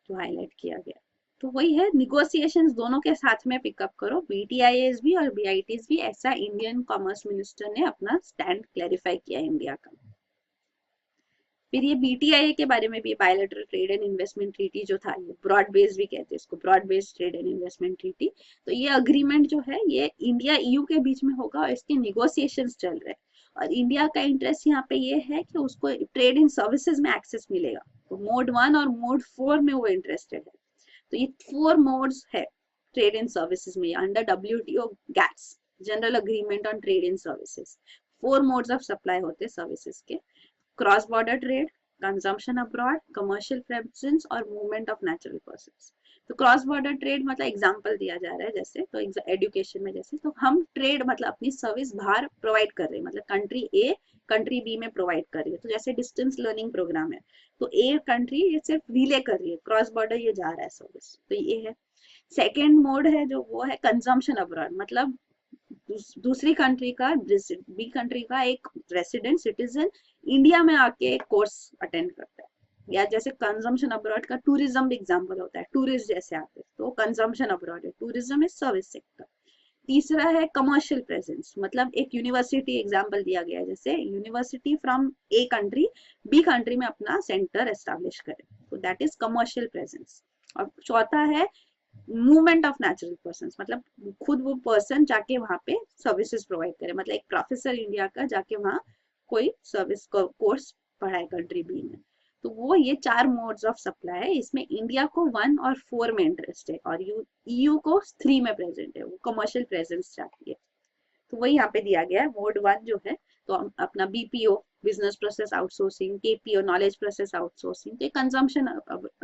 जो हाईलाइट किया गया। तो वही है, निगोशिएशंस दोनों के साथ में पिकअप करो, बीटीआईएस भी और बीआईटीज भी। ऐसा इंडियन कॉमर्स मिनिस्टर ने अपना स्टैंड क्लैरिफाई किया इंडिया का। फिर ये बीटीआई के बारे में भी, bilateral trade and investment treaty जो था, ये ब्रॉड बेस्ड भी कहते हैं इसको, broad based trade and investment treaty. तो ये अग्रीमेंट जो है ये इंडिया ईयू के बीच में होगा और इसके निगोशिएशंस चल रहे हैं। और इंडिया का इंटरेस्ट यहाँ पे ये है कि उसको ट्रेड इन सर्विसेज में एक्सेस मिलेगा। तो मोड 1 और मोड 4 में वो इंटरेस्टेड है। तो ये 4 मोड्स है ट्रेड इन सर्विसेज में under WTO gets, general agreement on trade in services. 4 modes of supply होते हैं सर्विसेज के: cross border trade, consumption abroad, commercial presence और मूवमेंट ऑफ नेचुरल पर्सन्स। तो क्रॉस बॉर्डर ट्रेड मतलब example दिया जा रहा है जैसे, तो एजुकेशन में जैसे, तो हम ट्रेड मतलब अपनी सर्विस बाहर प्रोवाइड कर रहे हैं, मतलब कंट्री ए कंट्री बी में प्रोवाइड कर रही है। तो जैसे डिस्टेंस लर्निंग प्रोग्राम है, तो ए कंट्री ये सिर्फ रिले कर रही है, क्रॉस बॉर्डर ये जा रहा है सर्विस। तो ये है। सेकेंड मोड है जो वो है कंजम्पशन अब्रॉड, मतलब दूसरी कंट्री का, बी कंट्री का एक रेसिडेंट सिटीजन इंडिया में आके कोर्स अटेंड करता है। या जैसे कंजम्पशन अब्रॉड का टूरिज्म एग्जांपल होता है, टूरिस्ट जैसे आते हैं तो कंजम्पशन अब्रॉड है, टूरिज्म इज सर्विस सेक्टर। तीसरा है कमर्शियल प्रेजेंस, मतलब एक यूनिवर्सिटी एग्जांपल दिया गया है, जैसे university from A country B country में अपना सेंटर एस्टेब्लिश करे, तो दैट इज कमर्शियल प्रेजेंस। और चौथा है मूवमेंट ऑफ नेचुरल पर्सन, मतलब खुद वो पर्सन जाके वहां पे सर्विसेज प्रोवाइड करे, मतलब एक प्रोफेसर इंडिया का जाके वहां कोई सर्विस कोर्स पढ़ाए कंट्री बी में। तो वो ये 4 मोड्स ऑफ सप्लाई है। इसमें इंडिया को 1 और 4 में इंटरेस्ट है और ईयू को 3 में प्रेजेंट है, वो कमर्शियल प्रेजेंस चाहती है। तो वही यहाँ पे दिया गया है मोड 1 जो है, तो अपना BPO, business process outsourcing, KPO, knowledge process outsourcing, तो कंजम्पशन,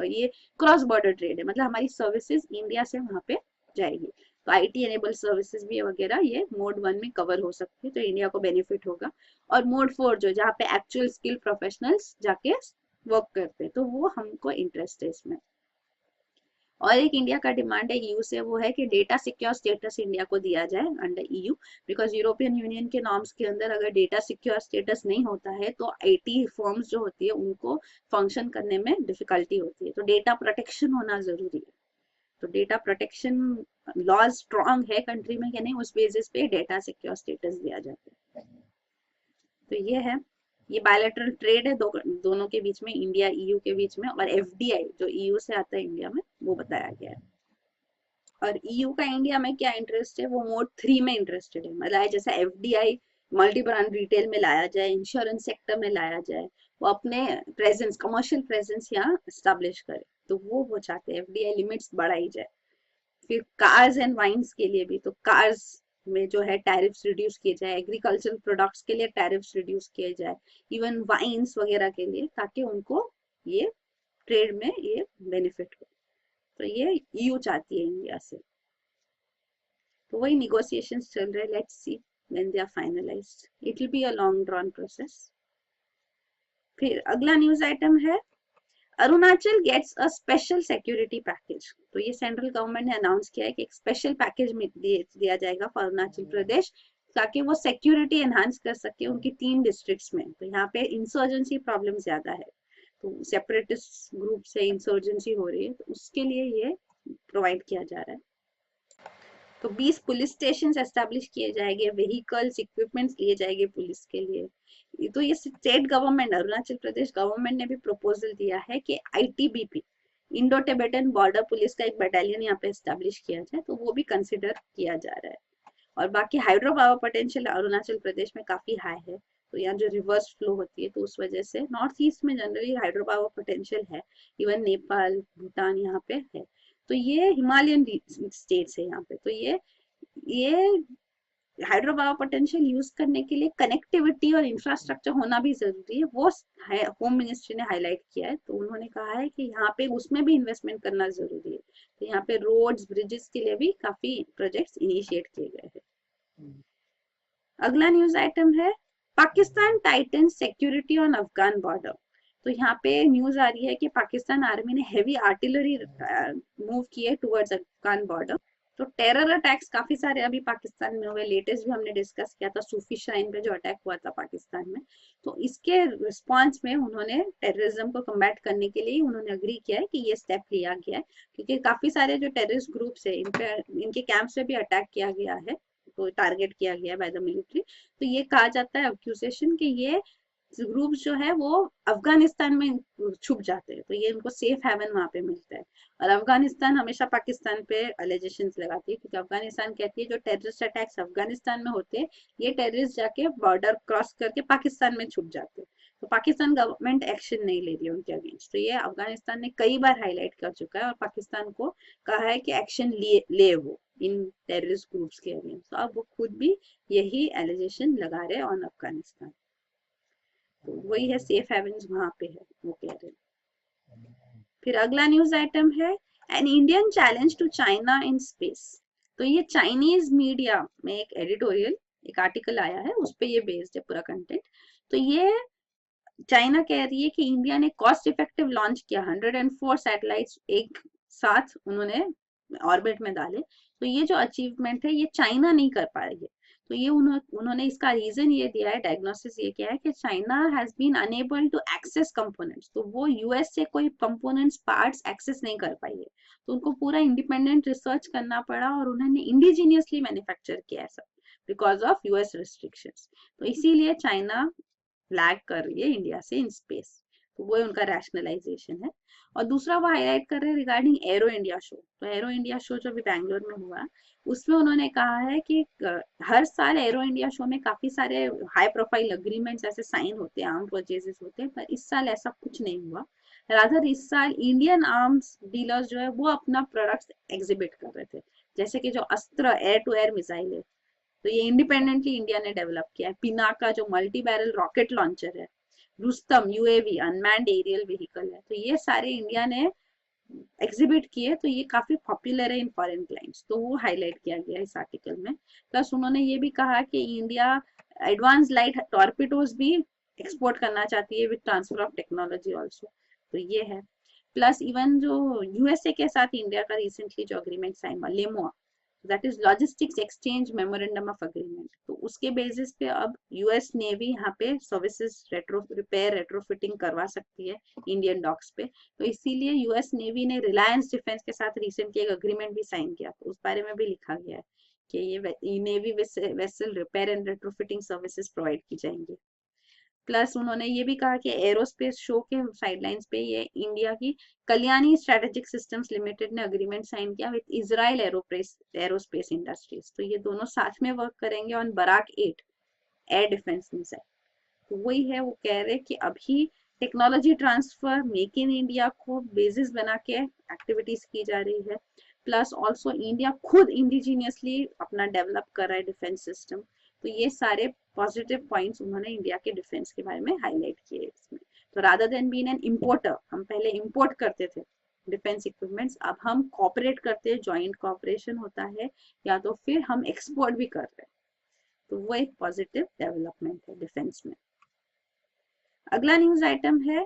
ये क्रॉस बॉर्डर ट्रेड है, मतलब हमारी सर्विसेज इंडिया से वहां पे जाएगी। तो आईटी एनेबल सर्विसेज भी वगैरह ये मोड 1 में कवर हो सकती है, तो इंडिया को बेनिफिट होगा। और मोड 4 जो जहाँ पे एक्चुअल स्किल प्रोफेशनल्स जाके वर्क करते हैं, तो वो हमको इंटरेस्ट है इसमें। और एक इंडिया का डिमांड है ईयू से, वो है कि डेटा सिक्योर स्टेटस इंडिया को दिया जाए under EU, because European union के नॉर्म्स के अंदर अगर डेटा सिक्योर स्टेटस नहीं होता है तो आईटी फर्म्स जो होती है उनको फंक्शन करने में डिफिकल्टी होती है। तो डेटा प्रोटेक्शन होना जरूरी है। तो डेटा प्रोटेक्शन लॉज स्ट्रॉन्ग है कंट्री में कि नहीं, उस बेसिस पे डेटा सिक्योर स्टेटस दिया जाता है। तो ये है, ये बायलैटरल ट्रेड है दोनों के बीच में, इंडिया ईयू के बीच में। और एफडीआई जो ईयू से आता है इंडिया में, वो बताया गया है। और ईयू का इंडिया में क्या इंटरेस्ट है, वो मोड 3 में इंटरेस्टेड है, मतलब जैसे एफडीआई मल्टी ब्रांड रिटेल में लाया जाए, इंश्योरेंस सेक्टर में लाया जाए, वो अपने प्रेजेंस, कमर्शियल प्रेजेंस यहाँ स्टैब्लिश करे, तो वो चाहते हैं एफडीआई लिमिट्स बढ़ाई जाए। फिर कार्स एंड वाइन्स के लिए भी, तो कार्स में जो है टैरिफ्स रिड्यूस किए जाए, एग्रीकल्चरल प्रोडक्ट्स के लिए टैरिफ्स रिड्यूस किए जाए, इवन वाइन्स वगैरह के लिए, ताकि उनको ये ट्रेड में ये बेनिफिट हो। तो ये ईयू चाहती है इंडिया से। तो वही निगोशिएशंस चल रहे, let's see when they are finalised, it will be a long drawn process. फिर अगला न्यूज आइटम है Arunachal gets a special security package. तो ये सेंट्रल गवर्नमेंट ने अनाउंस किया है कि एक स्पेशल पैकेज दिया जाएगा फॉर अरुणाचल प्रदेश, ताकि वो सिक्योरिटी एनहांस कर सके उनकी 3 डिस्ट्रिक्ट्स में। तो यहाँ पे इंसर्जेंसी प्रॉब्लम ज्यादा है, तो सेपरेटिस्ट ग्रुप से इंसर्जेंसी हो रही है, तो उसके लिए ये प्रोवाइड किया जा रहा है। तो 20 पुलिस स्टेशन एस्टेब्लिश किए जाएंगे, व्हीकल्स इक्विपमेंट्स लिए जाएंगे पुलिस के लिए। तो ये state government, Arunachal Pradesh government ने भी प्रपोजल दिया है कि ITBP, Indo Tibetan border police का एक बटालियन यहाँ पे एस्टेब्लिश किया जाए, तो वो भी कंसिडर किया जा रहा है। और बाकी hydro power potential Arunachal Pradesh में काफी हाई है, तो यहाँ जो रिवर्स फ्लो होती है तो उस वजह से नॉर्थ ईस्ट में जनरली हाइड्रो पावर पोटेंशियल है, इवन नेपाल भूटान यहाँ पे है। तो ये हिमालयन स्टेट्स है यहाँ पे। तो ये हाइड्रो पावर पोटेंशियल यूज करने के लिए कनेक्टिविटी और इंफ्रास्ट्रक्चर होना भी जरूरी है, वो होम मिनिस्ट्री ने हाईलाइट किया है। तो उन्होंने कहा है कि यहाँ पे उसमें भी इन्वेस्टमेंट करना जरूरी है। तो यहाँ पे रोड्स ब्रिजेस के लिए भी काफी प्रोजेक्ट्स इनिशिएट किए गए हैं। अगला न्यूज आइटम है Pakistan Titan security on Afghan border. तो यहाँ पे न्यूज आ रही है कि पाकिस्तान आर्मी ने हेवी आर्टिलरी मूव की है टुवर्ड्स अफगान बॉर्डर। तो टेरर अटैक्स काफी सारे अभी पाकिस्तान में हुए, लेटेस्ट भी हमने डिस्कस किया था सूफी श्राइन पे जो अटैक हुआ था पाकिस्तान में। तो इसके रिस्पांस में उन्होंने टेररिज्म को कम्बैट करने के लिए उन्होंने अग्री किया है कि ये स्टेप लिया गया है, क्योंकि काफी सारे जो टेररिस्ट ग्रुप्स है इनके कैंप्स पे भी अटैक किया गया है, तो टारगेट किया गया है बाय द मिलिट्री। तो ये कहा जाता है एक्यूजेशन कि ये ग्रुप्स जो है वो अफगानिस्तान में छुप जाते हैं, तो ये उनको सेफ हेवन वहां पे मिलता है। और अफगानिस्तान हमेशा पाकिस्तान पे एलिगेशंस लगाती है, क्योंकि अफगानिस्तान कहती है जो टेररिस्ट अटैक्स अफगानिस्तान में होते हैं ये टेररिस्ट जाके बॉर्डर क्रॉस करके पाकिस्तान में छुप जाते हैं। तो पाकिस्तान गवर्नमेंट एक्शन नहीं ले रही है उनके अगेंस्ट। तो ये अफगानिस्तान ने कई बार हाईलाइट कर चुका है और पाकिस्तान को कहा है कि एक्शन ले वो इन टेररिस्ट ग्रुप्स के अगेंस्ट। तो अब वो खुद भी यही एलिगेशन लगा रहे ऑन अफगानिस्तान। तो वही है सेफ हेवन्स वहां पे है, वो कह रहे हैं। फिर अगला न्यूज आइटम है an Indian challenge to China in space. तो ये चाइनीज मीडिया में एक एडिटोरियल एक आर्टिकल आया है, उस पर ये बेस्ड है पूरा कंटेंट। तो ये चाइना कह रही है कि इंडिया ने कॉस्ट इफेक्टिव लॉन्च किया 104 सैटेलाइट्स एक साथ उन्होंने ऑर्बिट में डाले। तो ये जो अचीवमेंट है ये चाइना नहीं कर पा रही है। तो ये उन्होंने इसका रीजन ये दिया है, डायग्नोसिस ये किया है कि China has been unable to access components. तो वो यूएस से कोई कंपोनेंट्स पार्ट्स एक्सेस नहीं कर पाई है, तो उनको पूरा इंडिपेंडेंट रिसर्च करना पड़ा और उन्होंने इंडिजीनियसली मैन्युफैक्चर किया है सब बिकॉज ऑफ यूएस रिस्ट्रिक्शंस। तो इसीलिए चाइना लैग कर रही है इंडिया से इन स्पेस। तो वो उनका रैशनलाइजेशन है। और दूसरा वो हाईलाइट कर रहे हैं रिगार्डिंग एरो इंडिया शो। तो एरो इंडिया शो जो भी बैंगलोर में हुआ उसमें उन्होंने कहा है कि हर साल एरो इंडिया शो में काफी सारे हाई प्रोफाइल अग्रीमेंट्स ऐसे साइन होते हैं, आर्म परचेजेस होते हैं, पर इस साल ऐसा कुछ नहीं हुआ। रादर इस साल इंडियन आर्म्स डीलर्स जो है वो अपना प्रोडक्ट्स एग्जिबिट कर रहे थे, जैसे कि जो अस्त्र एयर टू एयर मिसाइल है तो ये इंडिपेंडेंटली इंडिया ने डेवलप किया है। पिनाका जो मल्टी बैरल रॉकेट लॉन्चर है, Rustam UAV unmanned aerial vehicle है, तो ये सारे इंडिया ने एग्जिबिट किए। तो ये काफी पॉपुलर है इन फॉरेन क्लाइंट्स, तो वो हाईलाइट किया गया इस आर्टिकल में। प्लस उन्होंने ये भी कहा कि इंडिया एडवांस लाइट टॉर्पिडोज भी एक्सपोर्ट करना चाहती है with transfer of technology also. तो ये है। प्लस इवन जो यूएसए के साथ इंडिया का रिसेंटली जो अग्रीमेंट साइन हुआ LEMOA, that is logistics exchange memorandum of agreement, तो उसके बेसिस पे अब यूएस नेवी यहाँ पे सर्विसेज रिपेयर रेट्रोफिटिंग करवा सकती है इंडियन डॉक्स पे। तो इसीलिए यूएस नेवी ने रिलायंस डिफेंस के साथ रिसेंटली एक अग्रीमेंट भी साइन किया, तो उस बारे में भी लिखा गया है कि ये navy vessel repair and retrofitting services provide की जाएंगी। प्लस उन्होंने ये भी कहा कि एरोस्पेस शो के साइडलाइंस पे ये इंडिया की कल्याणी स्ट्रेटेजिक सिस्टम्स लिमिटेड ने अग्रीमेंट साइन किया विद इजराइल एरोस्पेस इंडस्ट्रीज। तो ये दोनों साथ में वर्क करेंगे on Barak 8 air defence missile. तो वही है, वो कह रहे कि अभी technology transfer make in India को बेसिस बना के एक्टिविटीज की जा रही है। प्लस ऑल्सो इंडिया खुद इंडिजीनियसली अपना डेवलप कर रहा है डिफेंस सिस्टम। तो ये सारे पॉजिटिव पॉइंट्स उन्होंने इंडिया के डिफेंस के बारे में हाईलाइट किए इसमें। तो rather than being an importer, हम पहले इंपोर्ट करते थे डिफेंस इक्विपमेंट्स, अब हम कॉपरेट करते हैं, जॉइंट कॉपरेशन होता है, या तो फिर हम एक्सपोर्ट भी कर रहे हैं। तो वो एक पॉजिटिव डेवलपमेंट है डिफेंस में। अगला न्यूज आइटम है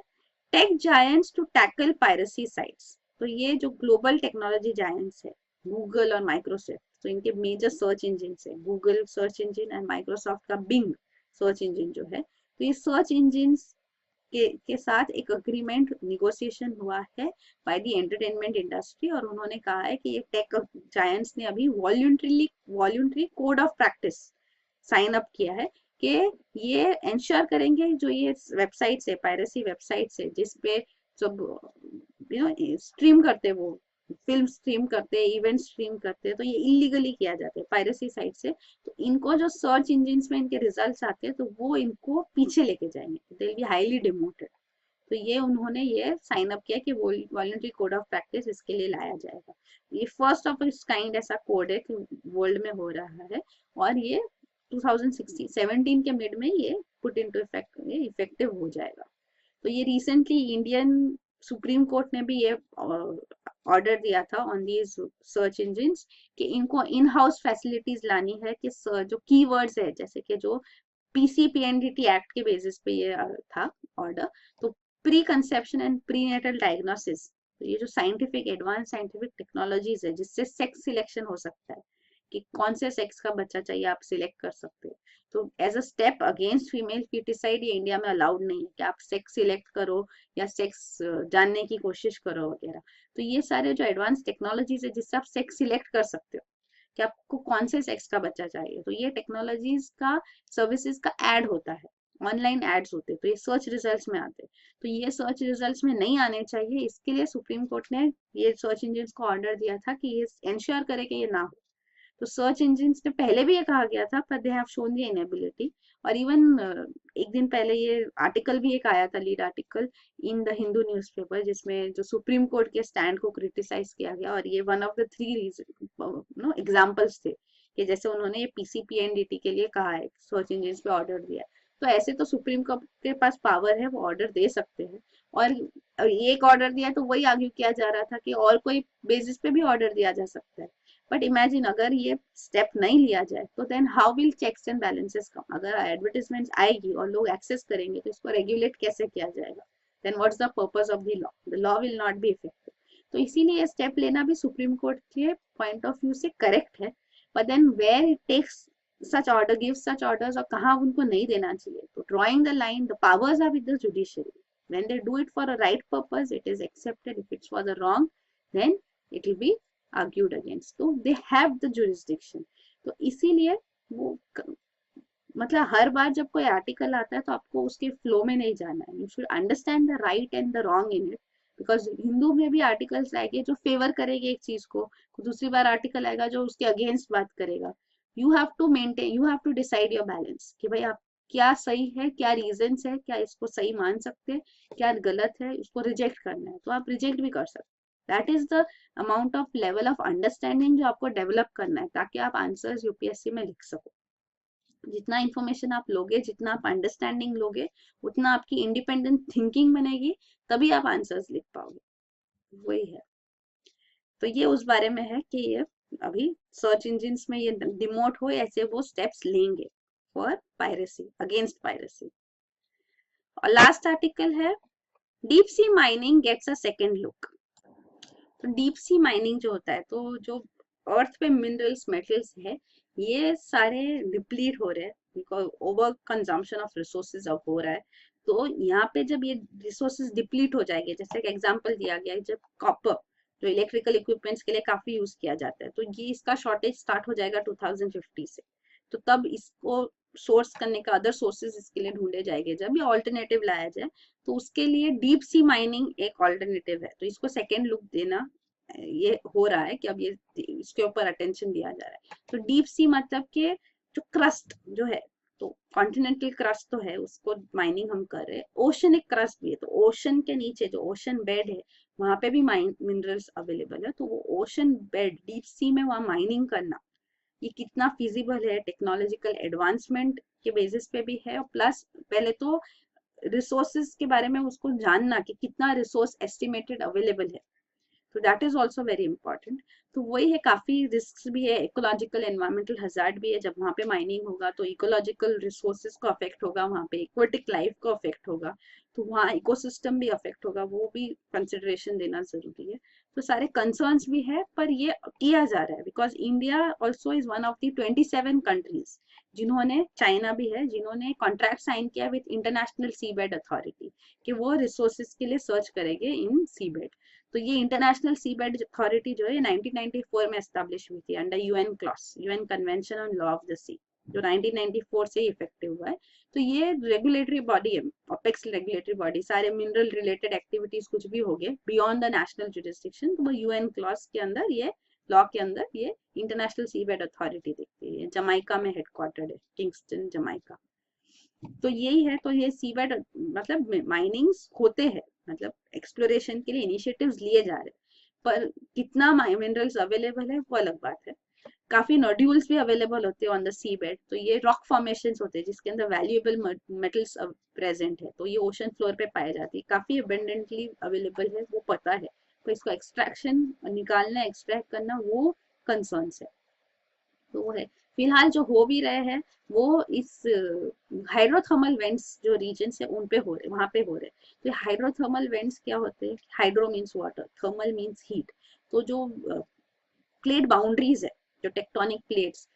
tech giants to tackle piracy sites. तो ये जो ग्लोबल टेक्नोलॉजी जायंट्स है गूगल और माइक्रोसॉफ्ट, तो इनके मेजर सर्च इंजिन है Google search engine and Microsoft का बिंग सर्च इंजिन जो है। तो ये सर्च इंजिन के साथ एक अग्रीमेंट निगोशिएशन हुआ है बाय द एंटरटेनमेंट इंडस्ट्री, और उन्होंने कहा है कि ये टेक जायंट्स ने अभी voluntary code of practice sign up किया है कि ये इंश्योर करेंगे जो ये वेबसाइट्स है पायरेसी वेबसाइट्स है जिसपे सब स्ट्रीम करते वो फिल्म स्ट्रीम करते हैं, इवेंट स्ट्रीम करते हैं, तो ये इलीगली किया जाता है पायरेसी साइट से। तो इनको जो सर्च इंजिन में इनके रिजल्ट्स आते हैं तो वो इनको पीछे लेके जाएंगे, they will be highly demoted. तो ये उन्होंने ये साइन अप किया कि वॉलंटरी कोड ऑफ प्रैक्टिस इसके लिए लाया जाएगा। ये फर्स्ट ऑफ इट्स काइंड ऐसा कोड है कि वर्ल्ड में हो रहा है, और ये 2017 के मिड में ये पुट इनटू इफेक्ट, ये इफेक्टिव हो जाएगा। तो ये रिसेंटली इंडियन सुप्रीम कोर्ट ने भी ये ऑर्डर दिया था ऑन दीज सर्च इंजिन्स कि इनको इन हाउस फैसिलिटीज लानी है कि जो कीवर्ड्स है, जैसे कि जो पीसीपीएनडीटी एक्ट के बेसिस पे ये था ऑर्डर, तो preconception and prenatal diagnosis, तो ये जो साइंटिफिक एडवांस साइंटिफिक टेक्नोलॉजीज है जिससे सेक्स सिलेक्शन हो सकता है कि कौन से सेक्स का बच्चा चाहिए आप सिलेक्ट कर सकते हैं। तो as a step against female foeticide ये इंडिया में अलाउड नहीं है कि आप सेक्स सिलेक्ट करो या सेक्स जानने की कोशिश करो वगैरह। तो ये सारे जो एडवांस टेक्नोलॉजीज है जिससे आप सेक्स सिलेक्ट कर सकते हो कि आपको कौन से सेक्स का बच्चा चाहिए, तो ये टेक्नोलॉजीज का सर्विसेज का ऐड होता है, ऑनलाइन एड्स होते हैं, तो ये सर्च रिजल्ट्स में आते हैं। तो ये सर्च रिजल्ट्स में नहीं आने चाहिए, इसके लिए सुप्रीम कोर्ट ने ये सर्च इंजिन को ऑर्डर दिया था कि ये इंश्योर करे कि ये ना हो। तो सर्च इंजिन ने पहले भी ये कहा गया था पर they have shown the inability. और इवन एक दिन पहले ये आर्टिकल भी एक आया था, lead article in the Hindu newspaper, जिसमें जो सुप्रीम कोर्ट के स्टैंड को क्रिटिसाइज किया गया, और ये one of the 3 reason examples थे कि जैसे उन्होंने ये पीसीपीएनडीटी के लिए कहा है, सर्च इंजिन पे ऑर्डर दिया है। तो ऐसे तो सुप्रीम कोर्ट के पास पावर है, वो ऑर्डर दे सकते हैं। और एक ऑर्डर दिया तो वही आर्ग्यू किया जा रहा था कि और कोई बेसिस पे भी ऑर्डर दिया जा सकता है। बट इमेजिन अगर ये स्टेप नहीं लिया जाए तो then how will checks and balances come. अगर एडवर्टाइजमेंट आएगी और लोग एक्सेस करेंगे तो इसको रेगुलेट कैसे किया जाएगा, then what's the purpose of the law will not be effective. तो इसीलिए ये स्टेप लेना भी सुप्रीम कोर्ट के पॉइंट ऑफ व्यू से करेक्ट है, but then where it takes such order gives such orders और कहाँ उनको नहीं देना चाहिए, तो drawing the line, the powers are with the judiciary. When they do it for a right purpose it is accepted, if it's for the wrong then it will be argued against. तो they have the jurisdiction. तो इसीलिए वो मतलब हर बार जब कोई article आता है तो आपको उसके फ्लो में नहीं जाना है, you should understand the right and the wrong in it. Because Hindu में भी आर्टिकल्स आएंगे जो फेवर करेंगे एक चीज को, दूसरी बार आर्टिकल आएगा जो उसके अगेंस्ट बात करेगा। You have to maintain, you have to decide your balance कि भाई आप क्या सही है, क्या रीजंस है, क्या इसको सही मान सकते हैं, क्या गलत है, इसको रिजेक्ट करना है तो आप रिजेक्ट भी कर सकते हैं। That is the amount of level of understanding जो आपको डेवलप करना है ताकि आप आंसर्स यूपीएससी में लिख सको। जितना इंफॉर्मेशन आप लोगे, जितना आप अंडरस्टैंडिंग लोगे, उतना आपकी इंडिपेंडेंट थिंकिंग बनेगी, तभी आप आंसर्स लिख पाओगे। वही है। तो ये उस बारे में है कि ये अभी सर्च इंजिन में ये डिमोट हो, ऐसे वो स्टेप्स लेंगे फॉर पायरेसी, अगेंस्ट पायरेसी। और लास्ट आर्टिकल है deep sea mining gets a second look. तो डीप सी माइनिंग जो होता है, तो जो अर्थ पे मिनरल्स मेटल्स है ये सारे डिप्लीट हो रहे हैं because over consumption of resources अब हो रहा है। तो यहाँ पे जब ये रिसोर्सेज डिप्लीट हो जाएंगे, जैसे एक एग्जांपल दिया गया है, जब कॉपर जो इलेक्ट्रिकल इक्विपमेंट्स के लिए काफी यूज किया जाता है तो ये इसका शॉर्टेज स्टार्ट हो जाएगा 2050 से। तो तब इसको सोर्स करने का अदर सोर्सेज इसके लिए ढूंढे जाएंगे, जब ये ऑल्टरनेटिव लाया जाए तो उसके लिए डीप सी माइनिंग एक ऑल्टरनेटिव है। तो इसको सेकेंड लुक देना ये हो रहा है कि अब ये इसके ऊपर अटेंशन दिया जा रहा है। तो डीप सी मतलब के जो क्रस्ट जो है, तो कॉन्टिनेंटल क्रस्ट तो है उसको माइनिंग हम कर रहे हैं, ओशनिक क्रस्ट भी है, तो ओशन के नीचे जो ओशन बेड है वहां पे भी मिनरल्स अवेलेबल है। तो वो ओशन बेड डीप सी में वहां माइनिंग करना ये कितना फिजिबल है, टेक्नोलॉजिकल एडवांसमेंट के बेसिस पे भी है, और प्लस पहले तो रिसोर्सेज के बारे में उसको जानना कि कितना रिसोर्स एस्टिमेटेड अवेलेबल है, तो that is also very important. तो वही है, काफी रिस्क भी है, इकोलॉजिकल एनवायरमेंटल हजार्ड भी है। जब वहाँ पे माइनिंग होगा तो इकोलॉजिकल रिसोर्सेज को अफेक्ट होगा, वहाँ पे एक्वेटिक लाइफ को अफेक्ट होगा, तो वहाँ इकोसिस्टम भी अफेक्ट होगा, वो भी कंसिडरेशन देना जरूरी है। तो सारे कंसर्न्स भी है पर ये किया जा रहा है because India also is one of the 27 countries जिन्होंने, चाइना भी है, जिन्होंने कॉन्ट्रैक्ट साइन किया विद इंटरनेशनल सीबेड अथॉरिटी कि वो रिसोर्सेज के लिए सर्च करेंगे इन सीबेड। तो ये इंटरनेशनल सीबेड अथॉरिटी जो है 1994 में एस्टेब्लिश हुई थी under UN clause, UN convention on law of the sea, जो 1994 से इफेक्टिव हुआ है। तो ये रेगुलेटरी बॉडी है अपेक्स रेगुलेटरी बॉडी, सारे मिनरल रिलेटेड एक्टिविटीज कुछ भी हो गए बियॉन्ड द नेशनल जुरिस्डिक्शन, तो वो यूएन क्लॉज के अंदर, ये लॉ के अंदर ये इंटरनेशनल सीबेड अथॉरिटी दिखती है। जमाइका में हेडक्वार्टर्ड है, किंगस्टन जमाइका। तो यही है, तो ये सीबेड मतलब माइनिंग्स होते हैं, मतलब एक्सप्लोरेशन के लिए इनिशिएटिव्स लिए जा रहे हैं, पर कितना मिनरल्स अवेलेबल है वो अलग बात है। काफी नोड्यूल्स भी अवेलेबल होते हैं ऑन द सी बेड, तो ये रॉक फॉर्मेशंस होते हैं जिसके अंदर वैल्यूएबल मेटल्स प्रेजेंट है, तो ये ओशन फ्लोर पे पाए जाती है, काफी अबेंडेंटली अवेलेबल है, वो पता है, तो इसको एक्सट्रैक्शन निकालना, एक्सट्रैक्ट करना, वो कंसर्न्स है। तो वो है, फिलहाल जो हो भी रहे हैं वो इस हाइड्रोथर्मल वेंट्स जो रीजन है उन पे हो रहे, वहां पे हो रहे। तो हाइड्रोथर्मल वेंट्स क्या होते हैं? Hydro means water, thermal means heat. तो जो प्लेट बाउंड्रीज है, जो टेक्टोनिक प्लेट्स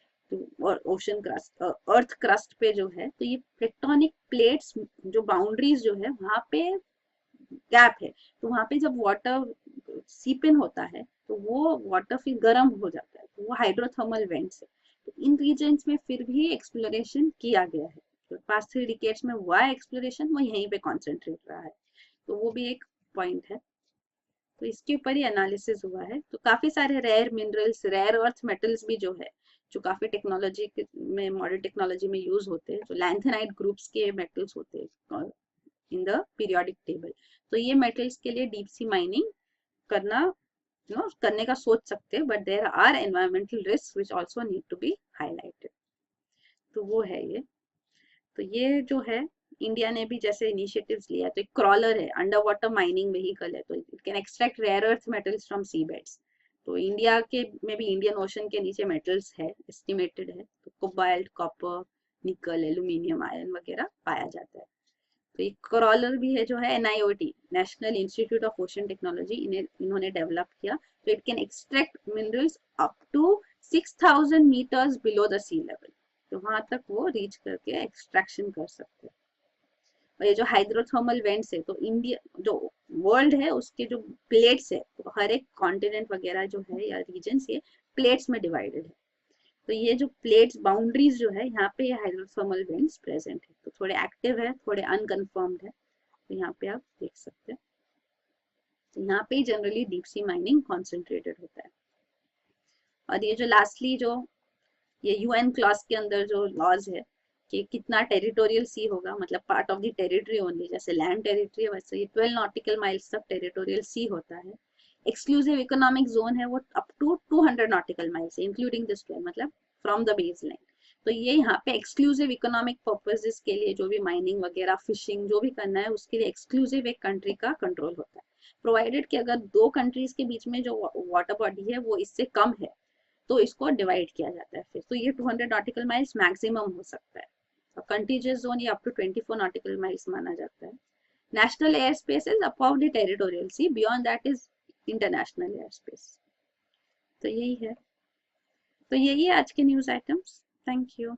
और ओशन क्रस्ट, अर्थ क्रस्ट पे जो है, तो ये टेक्टोनिक प्लेट्स जो बाउंड्रीज जो है वहां पे गैप है, तो वहां पे जब वाटर सीप इन होता है तो वो वाटर फिर गर्म हो जाता है, तो वो हाइड्रोथर्मल वेंट्स है। तो इन रीजन्स में फिर भी एक्सप्लोरेशन किया गया है, तो पास्ट 3 डिकेड्स में हुआ है एक्सप्लोरेशन, वो यहीं पे कॉन्सेंट्रेट रहा है, तो वो भी एक पॉइंट है। तो इसके ऊपर ही एनालिसिस हुआ है। तो काफी सारे rare minerals, rare earth metals भी जो है, जो काफी टेक्नोलॉजी में, मॉडर्न टेक्नोलॉजी में यूज होते हैं, जो लैंथेनाइट ग्रुप्स के मेटल्स होते हैं इन द पीरियोडिक टेबल, तो ये मेटल्स के लिए डीप सी माइनिंग करना करने का सोच सकते हैं, but there are environmental risk which also need to be highlighted. तो वो है ये। तो ये जो है इंडिया ने भी जैसे इनिशिएटिव्स लिया, तो एक क्रॉलर है, अंडर वाटर माइनिंग व्हीकल है, तो it can extract rare earth metals from sea beds. तो इंडिया के में भी इंडियन ओशन के नीचे मेटल्स है, एस्टिमेटेड है, तो कोबाल्ट, कॉपर, निकल, एल्यूमिनियम, आयरन वगैरह पाया जाता है। तो एक क्रॉलर भी है जो है NIOT, national institute of ocean technology, इन्होंने डेवलप किया, तो it can extract minerals up to 6000 metres below the sea level, तो वहां तक वो रीच करके एक्सट्रैक्शन कर सकते हैं। और ये जो हाइड्रोथर्मल वेंट्स है, तो इंडिया जो वर्ल्ड है उसके जो प्लेट्स है, तो हर एक कॉन्टिनेंट वगैरह जो है या रीजन से प्लेट्स में डिवाइडेड है, तो ये जो प्लेट्स बाउंड्रीज जो है यहाँ पे हाइड्रोथर्मल वेंट्स प्रेजेंट है, तो थोड़े एक्टिव है, थोड़े अनकन्फर्म्ड है, तो यहाँ पे आप देख सकते हैं। तो यहाँ पे generally deep sea mining concentrated होता है। और ये जो लास्टली जो ये यूएन क्लॉज के अंदर जो लॉज है कि कितना टेरिटोरियल सी होगा, मतलब part of the territory only, जैसे लैंड टेरिटरी है वैसे ये 12 नॉटिकल माइल्स तक टेरिटोरियल सी होता है। एक्सक्लूसिव इकोनॉमिक जोन है वो up to 200 nautical miles, including this 12, मतलब फ्रॉम द बेस लाइन। तो ये यहाँ पे एक्सक्लूसिव इकोनॉमिक पर्पसेस के लिए जो भी माइनिंग वगैरह, फिशिंग जो भी करना है उसके लिए एक्सक्लूसिव एक कंट्री का कंट्रोल होता है, प्रोवाइडेड कि अगर दो कंट्रीज के बीच में जो वाटर बॉडी है वो इससे कम है तो इसको डिवाइड किया जाता है फिर, तो ये 200 नॉटिकल माइल्स मैक्सिमम हो सकता है। और कंटीजियस जोन ये अप टू 24 नॉटिकल माइल्स माना जाता है। National air space is above the territorial C, beyond that is international air space. तो यही है, तो यही है आज के न्यूज आइटम्स। Thank you.